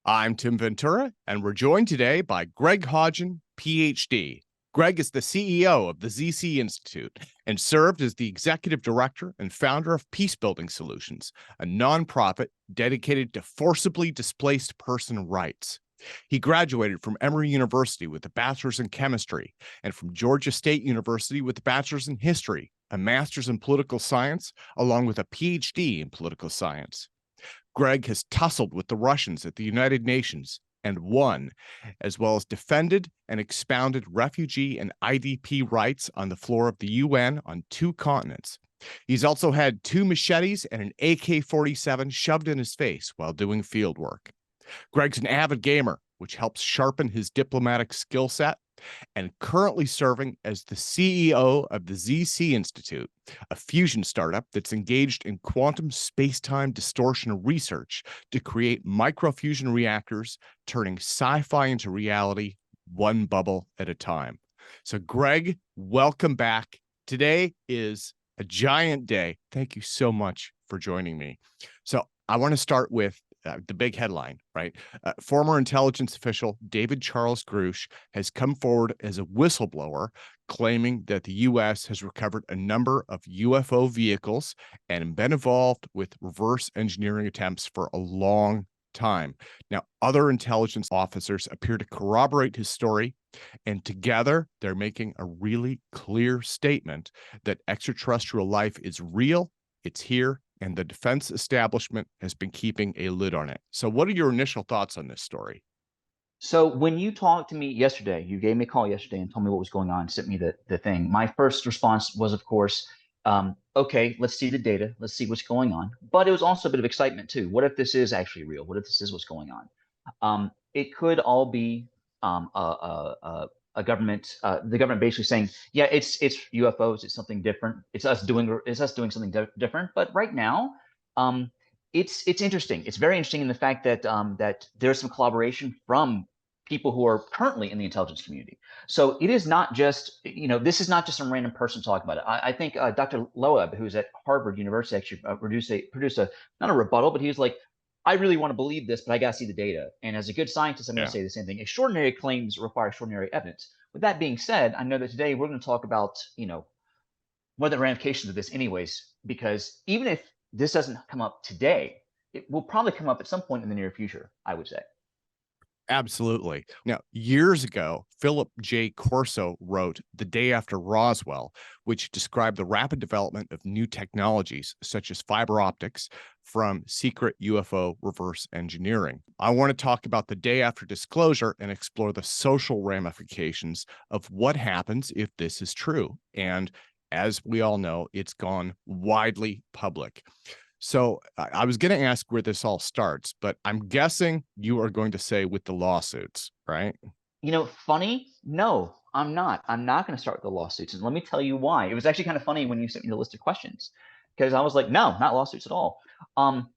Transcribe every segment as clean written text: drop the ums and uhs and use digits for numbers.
I'm Tim Ventura, and we're joined today by Greg Hodgin, Ph.D. Greg is the CEO of the ZC Institute and served as the executive director and founder of Peacebuilding Solutions, a nonprofit dedicated to forcibly displaced person rights. He graduated from Emory University with a bachelor's in chemistry and from Georgia State University with a bachelor's in history, a master's in political science, along with a Ph.D. in political science. Greg has tussled with the Russians at the United Nations and won, as well as defended and expounded refugee and IDP rights on the floor of the UN on 2 continents. He's also had 2 machetes and an AK-47 shoved in his face while doing field work. Greg's an avid gamer, which helps sharpen his diplomatic skill set, and currently serving as the CEO of the ZC Institute, a fusion startup that's engaged in quantum space-time distortion research to create microfusion reactors, turning sci-fi into reality one bubble at a time. So, Greg, welcome back. Today is a giant day. Thank you so much for joining me. So, I want to start with the big headline, right? Former intelligence official David Charles Grusch has come forward as a whistleblower, claiming that the U.S. has recovered a number of UFO vehicles and been involved with reverse engineering attempts for a long time. Now, other intelligence officers appear to corroborate his story, and together they're making a really clear statement that extraterrestrial life is real, it's here, and the defense establishment has been keeping a lid on it. So what are your initial thoughts on this story? So when you talked to me yesterday, you gave me a call yesterday and told me what was going on, sent me the thing. My first response was, of course, okay, let's see the data, let's see what's going on. But it was also a bit of excitement too. What if this is actually real? What if this is what's going on? It could all be a government, the government basically saying, yeah, it's UFOs, it's something different, it's us doing something different. But right now, um, it's interesting. It's very interesting in the fact that that there's some collaboration from people who are currently in the intelligence community. So it is not just, this is not just some random person talking about it. I think Dr. Loeb, who's at Harvard University, actually produced a not a rebuttal, but he was like, I really want to believe this, but I got to see the data. And as a good scientist, I'm going to Yeah. say the same thing. Extraordinary claims require extraordinary evidence. With that being said, I know that today we're going to talk about, what are the ramifications of this anyways, because even if this doesn't come up today, it will probably come up at some point in the near future, I would say. Absolutely. Now, years ago, Philip J. Corso wrote The Day After Roswell, which described the rapid development of new technologies such as fiber optics from secret UFO reverse engineering. I want to talk about the day after disclosure and explore the social ramifications of what happens if this is true. And as we all know, it's gone widely public. So I was going to ask where this all starts, but I'm guessing you are going to say with the lawsuits, right? Funny? No, I'm not. I'm not going to start with the lawsuits. And let me tell you why. It was actually kind of funny when you sent me the list of questions because I was like, no, not lawsuits at all. Um,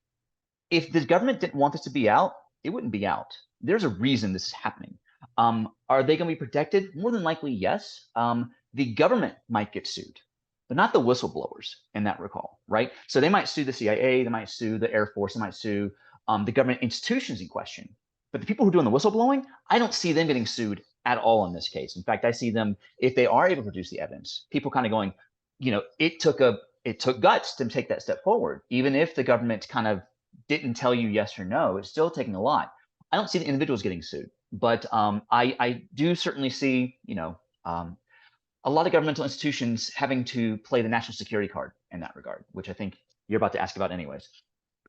if the government didn't want this to be out, it wouldn't be out. There's a reason this is happening. Are they going to be protected? More than likely, yes. The government might get sued, but not the whistleblowers in that recall, right? So they might sue the CIA, they might sue the Air Force, they might sue the government institutions in question. But the people who are doing the whistleblowing, I don't see them getting sued at all in this case. In fact, I see them, if they are able to produce the evidence, people kind of going, it took guts to take that step forward. Even if the government kind of didn't tell you yes or no, it's still taking a lot. I don't see the individuals getting sued, but I do certainly see, a lot of governmental institutions having to play the national security card in that regard, which I think you're about to ask about anyways.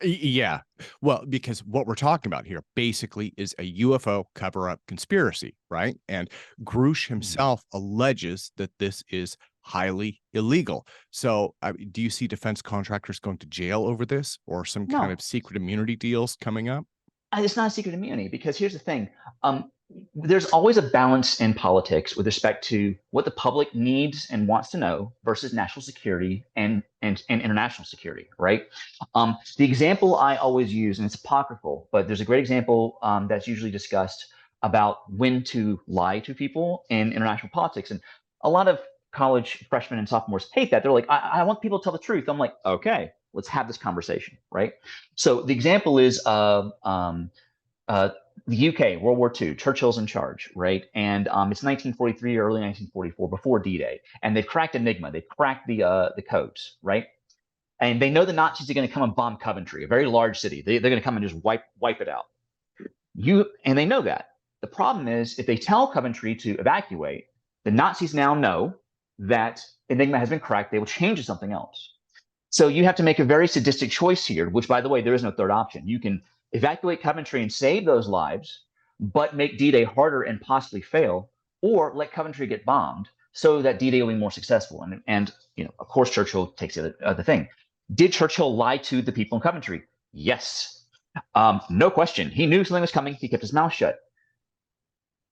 Yeah. Well, because what we're talking about here basically is a UFO cover up conspiracy, right? And Grusch Mhm. himself alleges that this is highly illegal. So, do you see defense contractors going to jail over this or some kind No, of secret immunity deals coming up? it's not a secret immunity because here's the thing. There's always a balance in politics with respect to what the public needs and wants to know versus national security and international security, right? The example I always use, and it's apocryphal, but there's a great example that's usually discussed about when to lie to people in international politics. And a lot of college freshmen and sophomores hate that. They're like, I want people to tell the truth. I'm like, okay, let's have this conversation, right? So the example is uh, The UK, World War II, Churchill's in charge, right? And it's 1943 or early 1944, before D-Day, and they've cracked Enigma. They've cracked the codes, right? And they know the Nazis are going to come and bomb Coventry, a very large city. They're going to come and just wipe it out. And they know that. The problem is, if they tell Coventry to evacuate, the Nazis now know that Enigma has been cracked. They will change to something else. So you have to make a very sadistic choice here, which, by the way, there is no third option. You can evacuate Coventry and save those lives, but make D-Day harder and possibly fail, or let Coventry get bombed so that D-Day will be more successful. And of course, Churchill takes the other thing. Did Churchill lie to the people in Coventry? Yes. No question. He knew something was coming. He kept his mouth shut.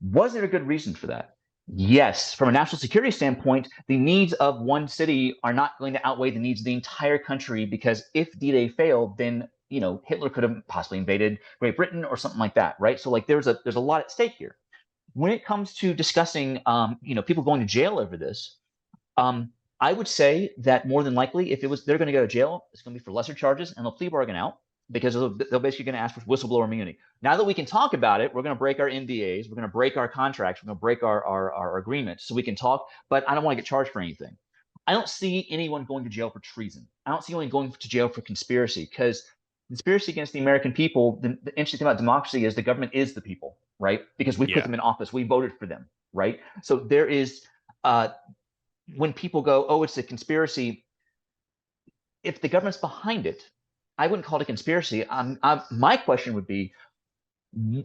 Was there a good reason for that? Yes. From a national security standpoint, the needs of one city are not going to outweigh the needs of the entire country, because if D-Day failed, then Hitler could have possibly invaded Great Britain or something like that, right? So like there's a lot at stake here. When it comes to discussing people going to jail over this, I would say that more than likely, if they're going to go to jail, it's going to be for lesser charges, and they'll plea bargain out, because they're basically going to ask for whistleblower immunity. Now that we can talk about it, we're going to break our NDAs, we're going to break our contracts, we're going to break our agreements, so we can talk, but I don't want to get charged for anything. I don't see anyone going to jail for treason. I don't see anyone going to jail for conspiracy, because conspiracy against the American people, the interesting thing about democracy is the government is the people, right? Because we put them in office, we voted for them, right? So there is, when people go, oh, it's a conspiracy, if the government's behind it, I wouldn't call it a conspiracy. My question would be,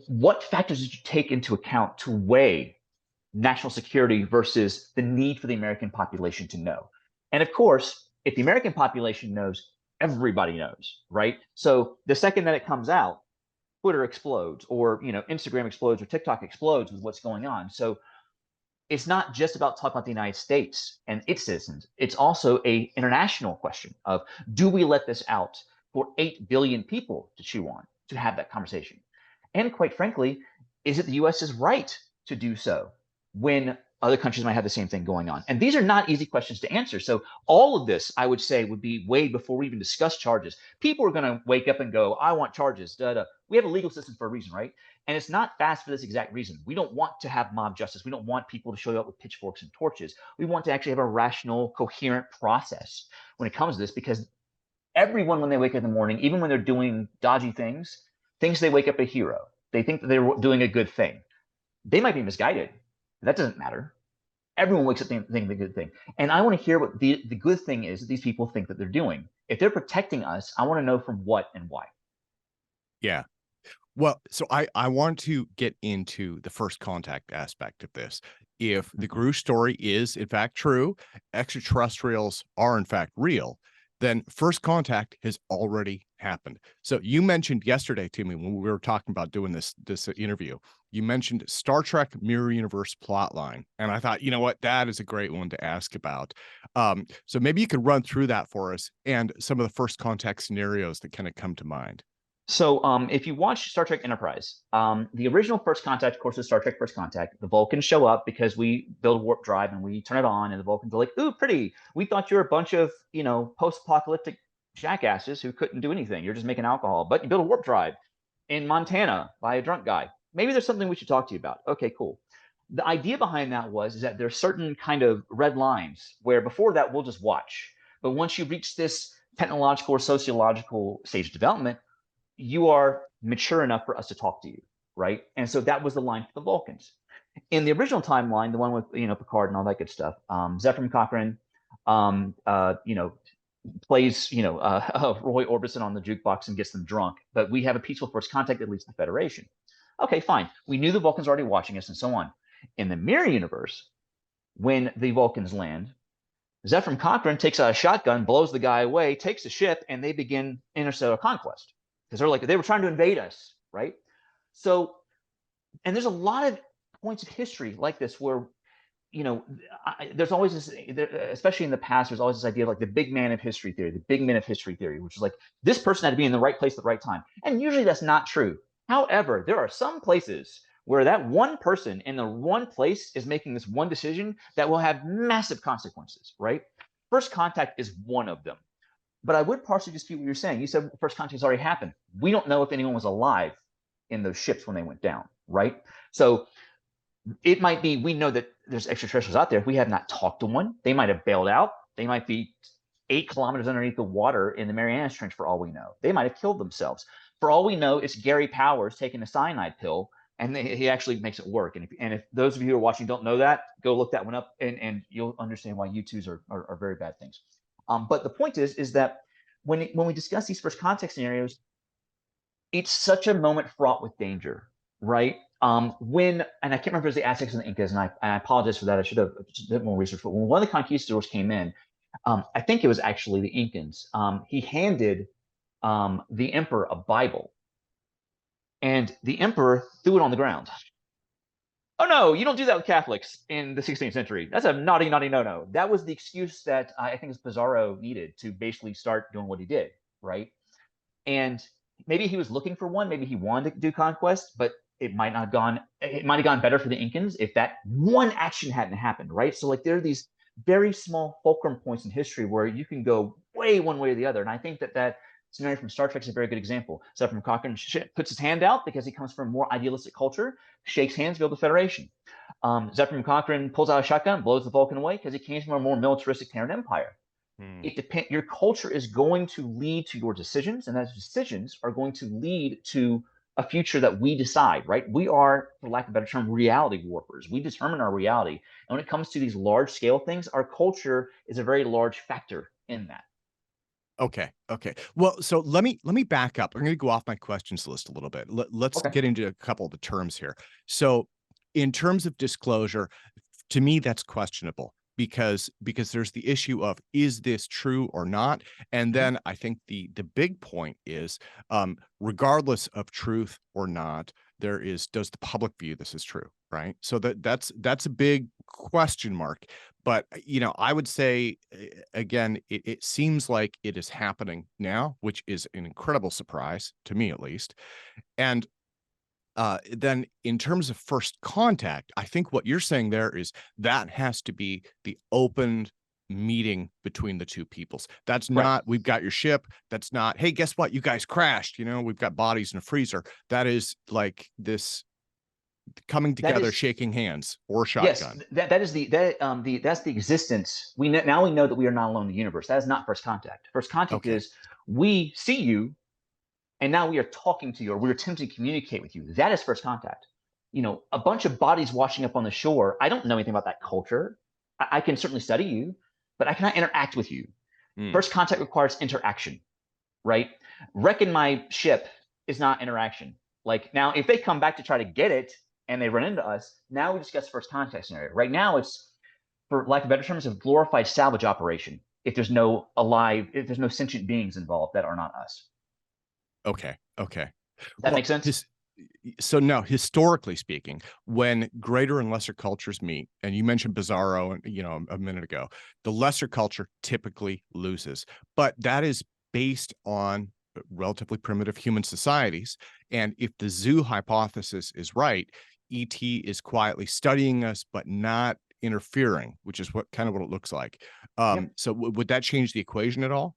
what factors did you take into account to weigh national security versus the need for the American population to know? And of course, if the American population knows, everybody knows, right? So the second that it comes out, Twitter explodes, or Instagram explodes, or TikTok explodes with what's going on. So it's not just about talking about the United States and its citizens. It's also an international question of, do we let this out for 8 billion people to chew on, to have that conversation? And quite frankly, is it the US's right to do so when other countries might have the same thing going on? And these are not easy questions to answer. So all of this, I would say, would be weighed before we even discuss charges. People are going to wake up and go, I want charges. We have a legal system for a reason, right? And it's not fast for this exact reason. We don't want to have mob justice. We don't want people to show up with pitchforks and torches. We want to actually have a rational, coherent process when it comes to this, because everyone, when they wake up in the morning, even when they're doing dodgy things, thinks they wake up a hero. They think that they're doing a good thing. They might be misguided. That doesn't matter. Everyone wakes up thinking the good thing. And I want to hear what the good thing is that these people think that they're doing. If they're protecting us, I want to know from what and why. Yeah. Well, so I want to get into the first contact aspect of this. If the Grusch story is in fact true, extraterrestrials are in fact real, then first contact has already happened. So you mentioned yesterday to me when we were talking about doing this interview, you mentioned Star Trek Mirror Universe plotline, and I thought, you know what, that is a great one to ask about. So maybe you could run through that for us and some of the first contact scenarios that kind of come to mind. So if you watch Star Trek Enterprise, the original First Contact, of course, is Star Trek First Contact. The Vulcans show up because we build a warp drive and we turn it on, and the Vulcans are like, ooh, pretty. We thought you were a bunch of, post-apocalyptic jackasses who couldn't do anything. You're just making alcohol. But you built a warp drive in Montana by a drunk guy. Maybe there's something we should talk to you about. Okay, cool. The idea behind that is that there's certain kind of red lines where before that we'll just watch. But once you reach this technological or sociological stage of development, you are mature enough for us to talk to you, right? And so that was the line for the Vulcans. In the original timeline, the one with Picard and all that good stuff, Zefram Cochrane, plays Roy Orbison on the jukebox and gets them drunk. But we have a peaceful first contact that leads to the Federation. Okay, fine. We knew the Vulcans were already watching us and so on. In the Mirror Universe, when the Vulcans land, Zefram Cochrane takes a shotgun, blows the guy away, takes the ship, and they begin interstellar conquest. Because they were trying to invade us, right? So, and there's a lot of points of history like this where, there's always this, especially in the past, there's always this idea of like the big man of history theory, which is like this person had to be in the right place at the right time. And usually that's not true. However, there are some places where that one person in the one place is making this one decision that will have massive consequences, right? First contact is one of them. But I would partially dispute what you're saying. You said first contact has already happened. We don't know if anyone was alive in those ships when they went down, right? So it might be, we know that there's extraterrestrials out there. We have not talked to one. They might have bailed out. They might be 8 kilometers underneath the water in the Marianas Trench for all we know. They might have killed themselves. For all we know, it's Gary Powers taking a cyanide pill, and he actually makes it work. And if those of you who are watching don't know that, go look that one up, and you'll understand why U2s are very bad things. But the point is that when we discuss these first context scenarios, it's such a moment fraught with danger, right? And I can't remember if it was the Aztecs and the Incas, and I apologize for that. I should have a bit more research. But when one of the conquistadors came in, I think it was actually the Incans. He handed the emperor a Bible, and the emperor threw it on the ground. Oh no, you don't do that with Catholics in the 16th century. That's a naughty, naughty no-no. That was the excuse that I think Pizarro needed to basically start doing what he did, right? And maybe he was looking for one. Maybe he wanted to do conquest, but it might not have gone. It might have gone better for the Incans if that one action hadn't happened, right? So like there are these very small fulcrum points in history where you can go way one way or the other. And I think that scenario from Star Trek is a very good example. Zephyr Cochrane puts his hand out because he comes from a more idealistic culture, shakes hands, build the Federation. Zephyr Cochrane pulls out a shotgun, blows the Vulcan away because he came from a more militaristic Terran Empire. It depends. Your culture is going to lead to your decisions, and those decisions are going to lead to a future that we decide, right? We are, for lack of a better term, reality warpers. We determine our reality. And when it comes to these large scale things, our culture is a very large factor in that. Okay. Okay. Well, so let me back up. I'm going to go off my questions list a little bit. Let's get into a couple of the terms here. So, in terms of disclosure, to me, that's questionable because there's the issue of, is this true or not? And then I think the big point is, regardless of truth or not, does the public view this as true, right? So that's a big question mark. But I would say, again, it seems like it is happening now, which is an incredible surprise to me, at least. And then in terms of first contact, I think what you're saying there is that has to be the open meeting between the two peoples. That's not, we've got your ship. That's not, hey, guess what? You guys crashed. We've got bodies in a freezer. That is like this coming together, shaking hands, or shotgun. Yes, that's the existence. Now we know that we are not alone in the universe. That is not first contact. First contact is we see you, and now we are talking to you, or we're attempting to communicate with you. That is first contact. A bunch of bodies washing up on the shore. I don't know anything about that culture. I can certainly study you, but I cannot interact with you. First contact requires interaction, right? Wrecking my ship is not interaction. Like now, if they come back to try to get it and they run into us, now we discuss first contact scenario. Right now, it's, for lack of better terms, a glorified salvage operation. If there's no sentient beings involved that are not us. Okay. That makes sense? So now, historically speaking, when greater and lesser cultures meet, and you mentioned Bizarro, a minute ago, the lesser culture typically loses, but that is based on relatively primitive human societies. And if the zoo hypothesis is right, ET is quietly studying us, but not interfering, which is what it looks like. So would that change the equation at all?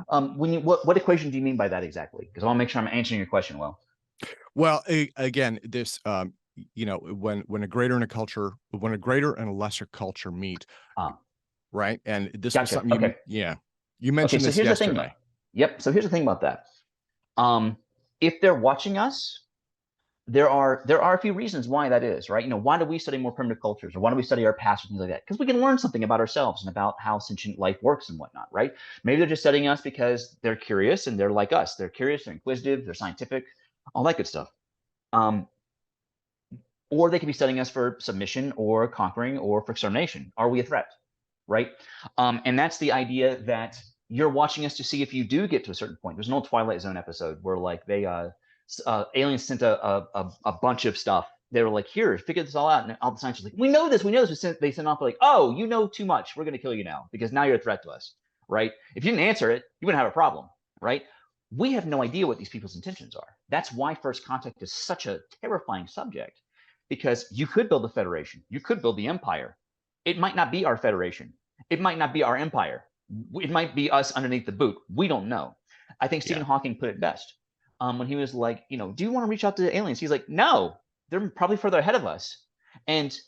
What equation do you mean by that exactly? Because I want to make sure I'm answering your question well. Well, again, this, when a greater and a lesser culture meet, right? And this was something you mentioned this yesterday. So here's the thing about that. If they're watching us, there are a few reasons why that is, right? Why do we study more primitive cultures, or why do we study our past, or things like that? Because we can learn something about ourselves and about how sentient life works and whatnot, right? Maybe they're just studying us because they're curious and they're like us. They're curious, they're inquisitive, they're scientific, all that good stuff. Or they could be studying us for submission or conquering or for extermination. Are we a threat, right? And that's the idea that you're watching us to see if you do get to a certain point. There's an old Twilight Zone episode where like aliens sent a bunch of stuff. They were like, here, figure this all out. And all the scientists were like, we know this. They sent off like, oh, you know too much. We're going to kill you now because now you're a threat to us, right? If you didn't answer it, you wouldn't have a problem, right? We have no idea what these people's intentions are. That's why first contact is such a terrifying subject, because you could build a federation. You could build the empire. It might not be our federation. It might not be our empire. It might be us underneath the boot. We don't know. I think Stephen Hawking put it best. when he was like, do you want to reach out to aliens? He's like, no, they're probably further ahead of us. And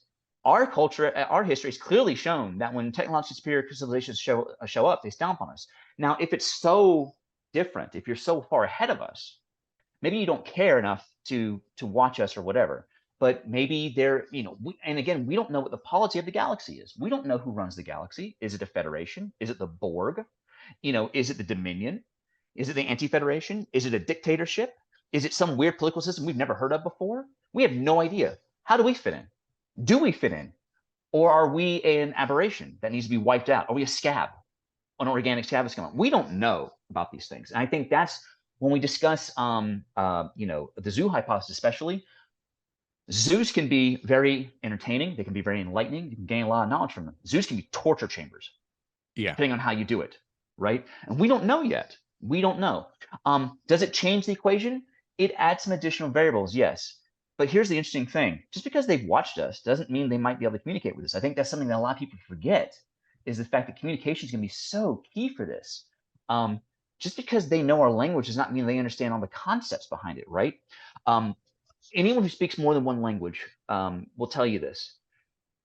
our culture, our history has clearly shown that when technologically superior civilizations show up, they stomp on us. Now, if it's so different, if you're so far ahead of us, maybe you don't care enough to watch us or whatever. But maybe they're, and again, we don't know what the polity of the galaxy is. We don't know who runs the galaxy. Is it a federation? Is it the Borg? Is it the Dominion? Is it the Anti-Federation? Is it a dictatorship? Is it some weird political system we've never heard of before? We have no idea. How do we fit in? Do we fit in? Or are we an aberration that needs to be wiped out? Are we a scab, an organic scab that's coming? We don't know about these things. And I think that's when we discuss, the zoo hypothesis, especially. Zoos can be very entertaining. They can be very enlightening. You can gain a lot of knowledge from them. Zoos can be torture chambers, depending on how you do it, right? And we don't know yet. We don't know. Does it change the equation? It adds some additional variables, yes. But here's the interesting thing. Just because they've watched us doesn't mean they might be able to communicate with us. I think that's something that a lot of people forget, is the fact that communication is going to be so key for this. Just because they know our language does not mean they understand all the concepts behind it, right? Anyone who speaks more than one language will tell you this.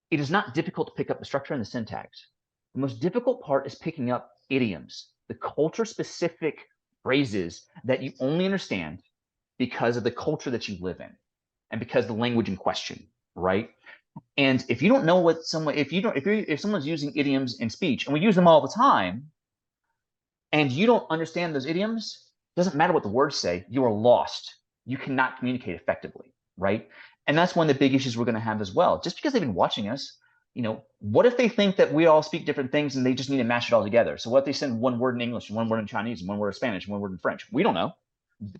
It is not difficult to pick up the structure and the syntax. The most difficult part is picking up idioms, the culture-specific phrases that you only understand because of the culture that you live in and because of the language in question, right? And if you don't know what someone, if someone's using idioms in speech, and we use them all the time, and you don't understand those idioms, doesn't matter what the words say, you are lost. You cannot communicate effectively, right? And that's one of the big issues we're going to have as well. Just because they've been watching us, what if they think that we all speak different things and they just need to mash it all together? So what if they send one word in English and one word in Chinese and one word in Spanish and one word in French? We don't know.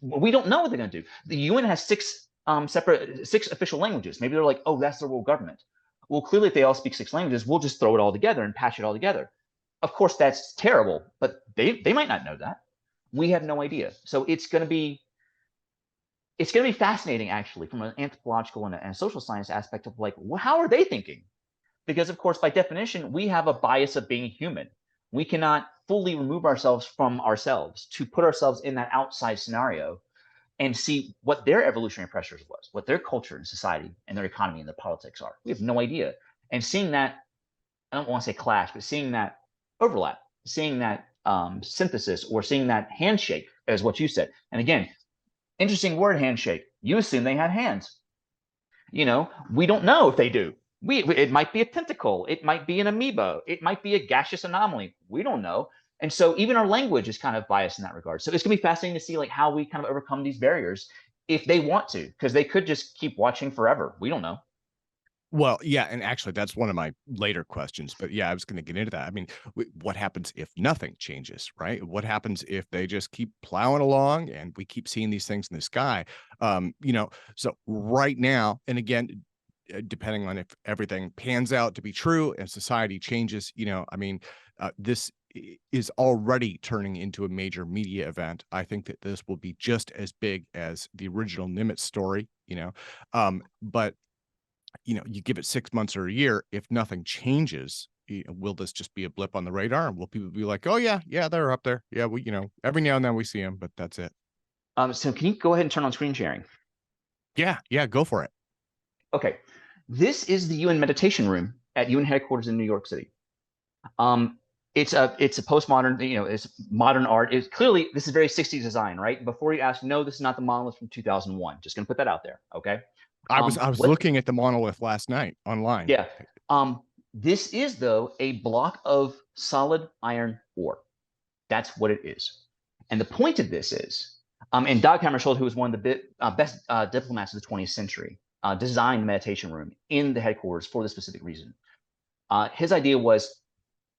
We don't know what they're going to do. The UN has six official languages. Maybe they're like, oh, that's the world government. Well, clearly, if they all speak six languages, we'll just throw it all together and patch it all together. Of course, that's terrible, but they might not know that. We have no idea. So it's going to be fascinating, actually, from an anthropological and a social science aspect of like, how are they thinking? Because, of course, by definition, we have a bias of being human. We cannot fully remove ourselves from ourselves to put ourselves in that outside scenario and see what their evolutionary pressures was, what their culture and society and their economy and their politics are. We have no idea. And seeing that, I don't want to say clash, but seeing that overlap, seeing that synthesis, or seeing that handshake, as what you said. And again, interesting word, handshake. You assume they had hands. We don't know if they do. It might be a tentacle. It might be an amoeba. It might be a gaseous anomaly. We don't know. And so even our language is kind of biased in that regard. So it's going to be fascinating to see like how we kind of overcome these barriers if they want to, because they could just keep watching forever. We don't know. Well, yeah, and actually, that's one of my later questions. But yeah, I was going to get into that. I mean, what happens if nothing changes, right? What happens if they just keep plowing along and we keep seeing these things in the sky? So right now, and again, depending on if everything pans out to be true and society changes, this is already turning into a major media event. I think that this will be just as big as the original Nimitz story, but you give it 6 months or a year, if nothing changes, will this just be a blip on the radar? And will people be like, oh yeah, they're up there. Yeah, we, every now and then we see them, but that's it. So can you go ahead and turn on screen sharing? Yeah, go for it. Okay. This is the UN meditation room at UN headquarters in New York City. It's a postmodern, it's modern art. It's clearly, this is very 60s design, right? Before you ask, no, this is not the monolith from 2001. Just gonna put that out there, okay? I was looking at the monolith last night online. Yeah. This is, though, a block of solid iron ore. That's what it is. And the point of this is, and Dag Hammarskjöld, who was one of the best diplomats of the 20th century, designed the meditation room in the headquarters for this specific reason. His idea was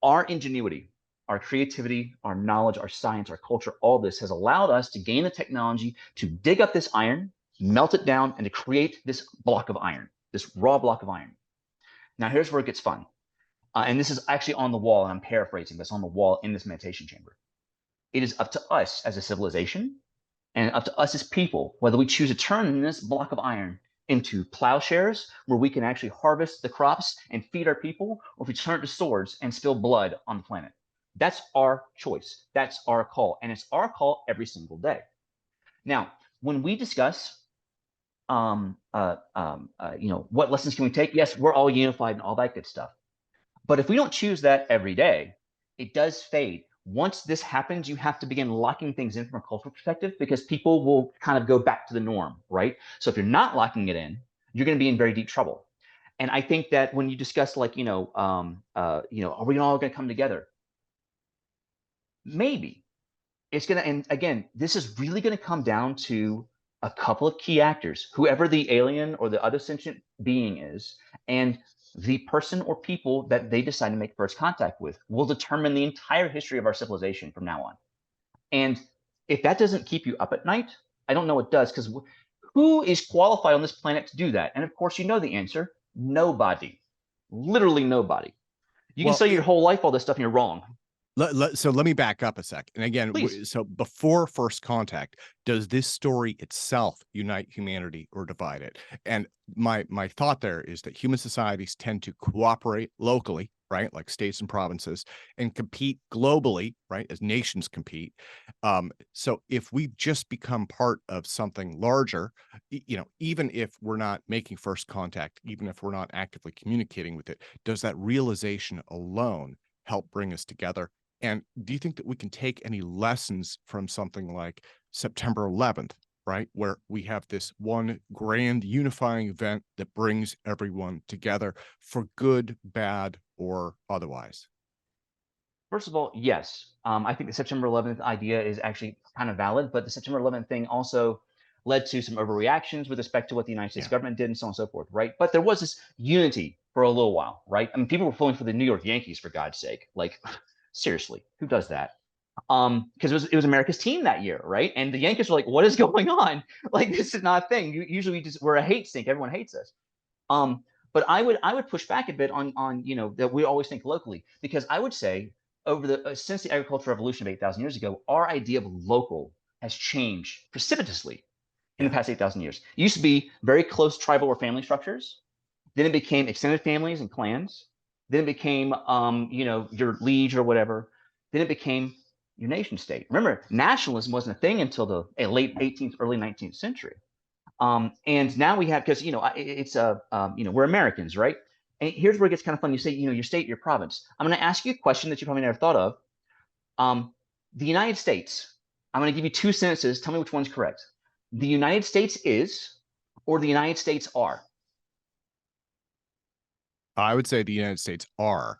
our ingenuity, our creativity, our knowledge, our science, our culture, all this has allowed us to gain the technology to dig up this iron, melt it down, and to create this block of iron, this raw block of iron. Now, here's where it gets fun. And this is actually on the wall, and I'm paraphrasing this, on the wall in this meditation chamber. It is up to us as a civilization and up to us as people, whether we choose to turn this block of iron into plowshares where we can actually harvest the crops and feed our people, or if we turn it to swords and spill blood on the planet. That's our choice. That's our call. And it's our call every single day. Now, when we discuss, what lessons can we take? Yes, we're all unified and all that good stuff. But if we don't choose that every day, it does fade. Once this happens, you have to begin locking things in from a cultural perspective because people will kind of go back to the norm, right? So if you're not locking it in, you're going to be in very deep trouble. And I think that when you discuss like, are we all going to come together? Maybe it's going to, and again, this is really going to come down to a couple of key actors, whoever the alien or the other sentient being is, and the person or people that they decide to make first contact with will determine the entire history of our civilization from now on. And if that doesn't keep you up at night, I don't know what does, because who is qualified on this planet to do that? And of course, you know the answer: nobody, literally nobody. You can Well, study your whole life all this stuff and you're wrong. So let me back up a sec. And again, Please. so before first contact, does this story itself unite humanity or divide it? And my thought there is that human societies tend to cooperate locally, right, like states and provinces, and compete globally, right, as nations compete. So if we just become part of something larger, even if we're not making first contact, even if we're not actively communicating with it, does that realization alone help bring us together? And do you think that we can take any lessons from something like September 11th, right? Where we have this one grand unifying event that brings everyone together for good, bad, or otherwise? First of all, yes. I think the September 11th idea is actually kind of valid, but the September 11th thing also led to some overreactions with respect to what the United States Yeah. government did and so on and so forth, right? But there was this unity for a little while, right? I mean, people were pulling for the New York Yankees, for God's sake. Like, seriously, who does that? Because it was America's team that year, right? And the Yankees were like, "What is going on? Like, this is not a thing. Usually, we're a hate stink. Everyone hates us." Um, but I would push back a bit on that we always think locally, because I would say over the since the agricultural revolution of 8,000 years ago, our idea of local has changed precipitously in the Yeah. past 8,000 years. It used to be very close tribal or family structures. Then it became extended families and clans. Then it became, your liege or whatever. Then it became your nation state. Remember, nationalism wasn't a thing until the late 18th, early 19th century. And now we have, because it's we're Americans, right? And here's where it gets kind of fun. You say, your state, your province. I'm going to ask you a question that you probably never thought of. The United States. I'm going to give you two sentences. Tell me which one's correct. The United States is, or the United States are. I would say the United States are.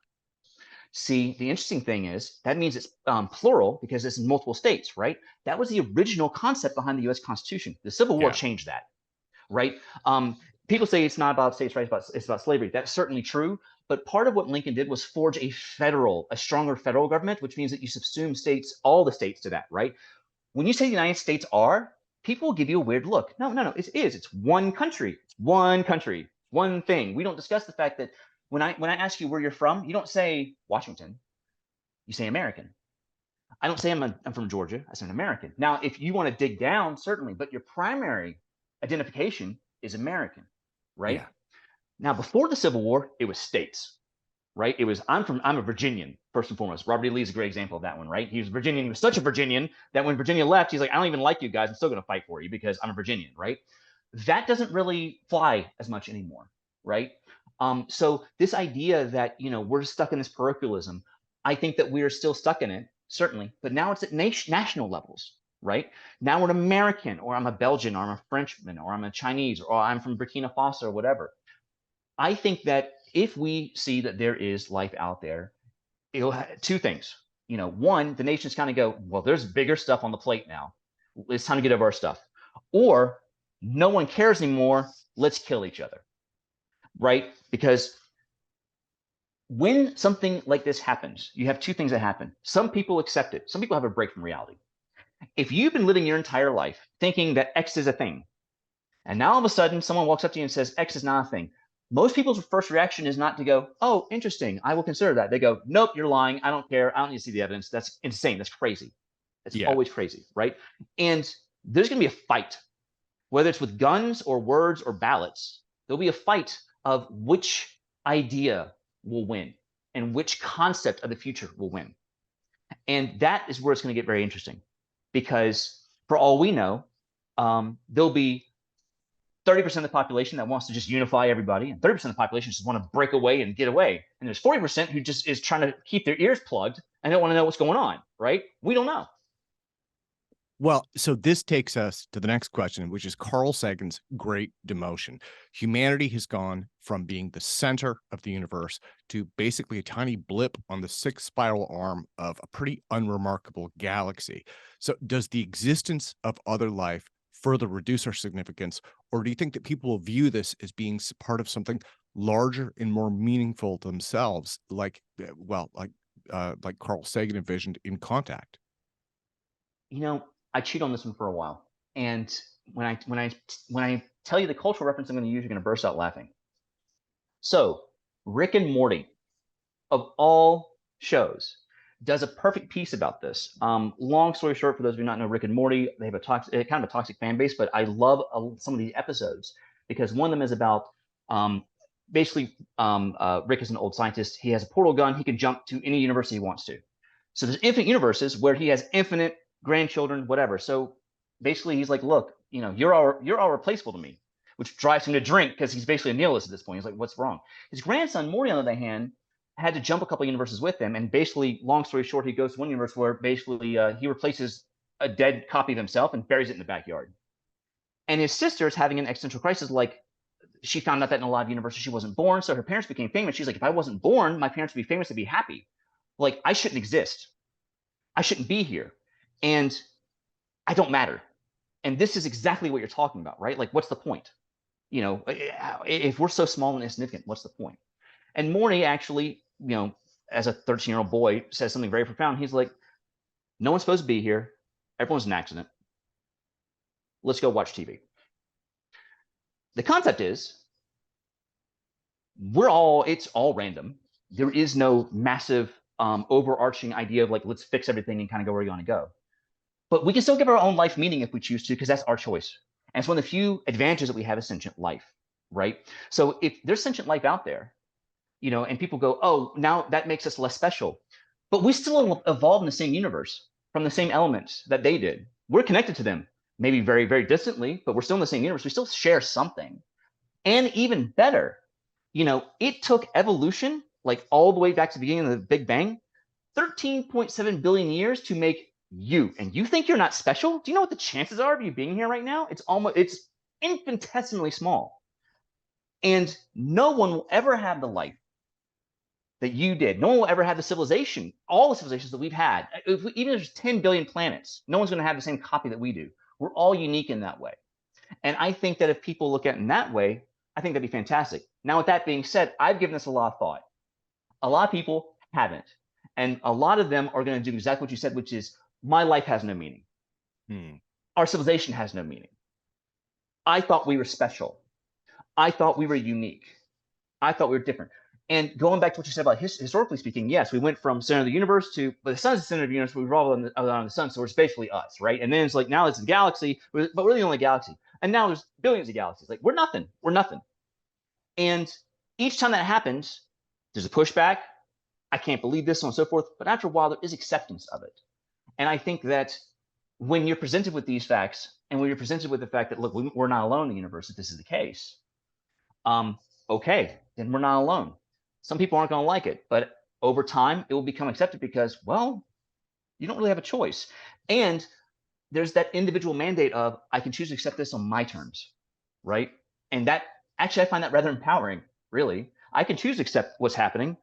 See, the interesting thing is that means it's plural because it's in multiple states, right? That was the original concept behind the U.S. Constitution. The Civil War Yeah. changed that, right? People say it's not about states' rights, it's about slavery. That's certainly true. But part of what Lincoln did was forge a stronger federal government, which means that you subsume states, all the states, to that, right? When you say the United States are, people will give you a weird look. No, no, no, it is. It's one country. It's one country. One thing. We don't discuss the fact that when I ask you where you're from, you don't say Washington. You say American. I don't say I'm from Georgia. I say I'm American. Now, if you want to dig down, certainly, but your primary identification is American, right? Yeah. Now, before the Civil War, it was states, right? It was I'm a Virginian first and foremost. Robert E. Lee is a great example of that one, right? He was Virginian. He was such a Virginian that when Virginia left, he's like, I don't even like you guys. I'm still going to fight for you because I'm a Virginian, right? That doesn't really fly as much anymore, right? So this idea that we're stuck in this parochialism, I think that we are still stuck in it, certainly, but now it's at national levels, right? Now we're an American, or I'm a Belgian, or I'm a Frenchman, or I'm a Chinese, or I'm from Burkina Faso, or whatever. I think that if we see that there is life out there, it'll two things. One, the nations kind of go, well, there's bigger stuff on the plate now. It's time to get over our stuff. Or no one cares anymore. Let's kill each other, right? Because when something like this happens, you have two things that happen. Some people accept it. Some people have a break from reality. If you've been living your entire life thinking that X is a thing, and now all of a sudden someone walks up to you and says X is not a thing, most people's first reaction is not to go, oh, interesting, I will consider that. They go, nope, you're lying. I don't care. I don't need to see the evidence. That's insane. That's crazy. It's Yeah. always crazy, right? And there's going to be a fight, whether it's with guns or words or ballots. There'll be a fight of which idea will win and which concept of the future will win. And that is where it's going to get very interesting, because for all we know, there'll be 30% of the population that wants to just unify everybody, and 30% of the population just want to break away and get away. And there's 40% who just is trying to keep their ears plugged and don't want to know what's going on, right? We don't know. Well, so this takes us to the next question, which is Carl Sagan's great demotion. Humanity has gone from being the center of the universe to basically a tiny blip on the sixth spiral arm of a pretty unremarkable galaxy. So does the existence of other life further reduce our significance, or do you think that people will view this as being part of something larger and more meaningful themselves, like, like Carl Sagan envisioned in Contact? You know, I cheat on this one for a while, and when I tell you the cultural reference I'm going to use, you're going to burst out laughing. So, Rick and Morty, of all shows, does a perfect piece about this. Long story short, for those of you who not know Rick and Morty, they have a kind of a toxic fan base, but I love some of these episodes because one of them is about basically Rick is an old scientist. He has a portal gun. He can jump to any universe he wants to. So there's infinite universes where he has infinite grandchildren, whatever. So basically, he's like, look, you're all replaceable to me, which drives him to drink because he's basically a nihilist at this point. He's like, what's wrong? His grandson Morty, on the other hand, had to jump a couple universes with him, and basically, long story short, he goes to one universe where basically he replaces a dead copy of himself and buries it in the backyard. And his sister is having an existential crisis, like she found out that in a lot of universes she wasn't born, so her parents became famous. She's like, if I wasn't born, my parents would be famous to be happy. Like, I shouldn't exist. I shouldn't be here. And I don't matter. And this is exactly what you're talking about, right? Like, what's the point? If we're so small and insignificant, what's the point? And Morty actually, as a 13-year-old boy, says something very profound. He's like, no one's supposed to be here. Everyone's an accident. Let's go watch TV. The concept is it's all random. There is no massive overarching idea of like, let's fix everything and kind of go where you want to go. But we can still give our own life meaning if we choose to, because that's our choice. And it's one of the few advantages that we have as sentient life, right? So if there's sentient life out there, and people go, oh, now that makes us less special. But we still evolved in the same universe from the same elements that they did. We're connected to them, maybe very, very distantly, but we're still in the same universe. We still share something. And even better, it took evolution, like all the way back to the beginning of the Big Bang, 13.7 billion years to make you. And you think you're not special? Do you know what the chances are of you being here right now? It's infinitesimally small. And no one will ever have the life that you did. No one will ever have the civilization, all the civilizations that we've had. Even if there's 10 billion planets, no one's going to have the same copy that we do. We're all unique in that way. And I think that if people look at it in that way, I think that'd be fantastic. Now, with that being said, I've given this a lot of thought. A lot of people haven't. And a lot of them are going to do exactly what you said, which is my life has no meaning. Our civilization has no meaning. I thought we were special. I thought we were unique. I thought we were different. And going back to what you said about historically speaking, yes, we went from center of the universe to, but the sun's the center of the universe, we revolve on the sun, so it's basically us, right? And then it's like, now it's a galaxy, but we're the only galaxy. And now there's billions of galaxies. Like, we're nothing. We're nothing. And each time that happens, there's a pushback. I can't believe this, so on and so forth. But after a while, there is acceptance of it. And I think that when you're presented with these facts, and when you're presented with the fact that, look, we're not alone in the universe if this is the case, okay, then we're not alone. Some people aren't going to like it, but over time, it will become accepted because, well, you don't really have a choice. And there's that individual mandate of, I can choose to accept this on my terms, right? And that, actually, I find that rather empowering, really. I can choose to accept what's happening.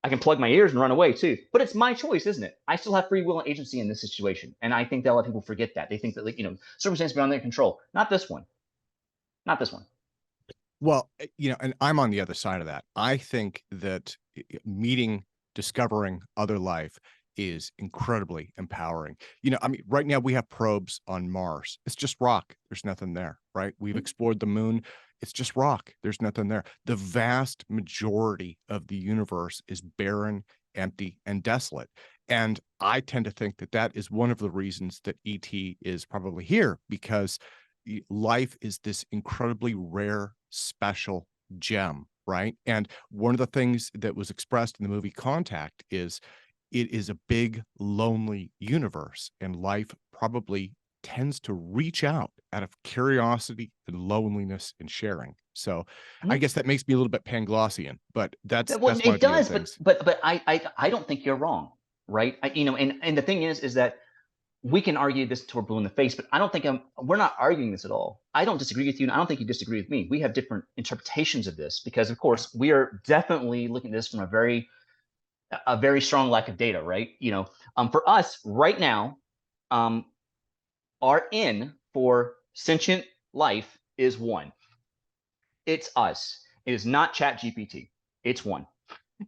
I can plug my ears and run away too, but it's my choice, isn't it? I still have free will and agency in this situation. And I think that a lot of people forget that. They think that, like, circumstances beyond their control. Not this one. Not this one. Well, and I'm on the other side of that. I think that discovering other life is incredibly empowering. I mean, right now we have probes on Mars. It's just rock. There's nothing there, right? We've explored the moon. It's just rock. There's nothing there. The vast majority of the universe is barren, empty, and desolate. And I tend to think that that is one of the reasons that ET is probably here, because life is this incredibly rare, special gem, right? And one of the things that was expressed in the movie Contact is it is a big, lonely universe, and life probably tends to reach out out of curiosity and loneliness and sharing. So I I mean, guess that makes me a little bit Panglossian, but well, that's my it view of does, things. but I don't think you're wrong, right? And the thing is that we can argue this till we're blue in the face, but I don't think we're not arguing this at all. I don't disagree with you, and I don't think you disagree with me. We have different interpretations of this because, of Yeah. course, we are definitely looking at this from a very strong lack of data, right? For us right now, um, our N for sentient life is one. It's us. It is not Chat GPT. It's one.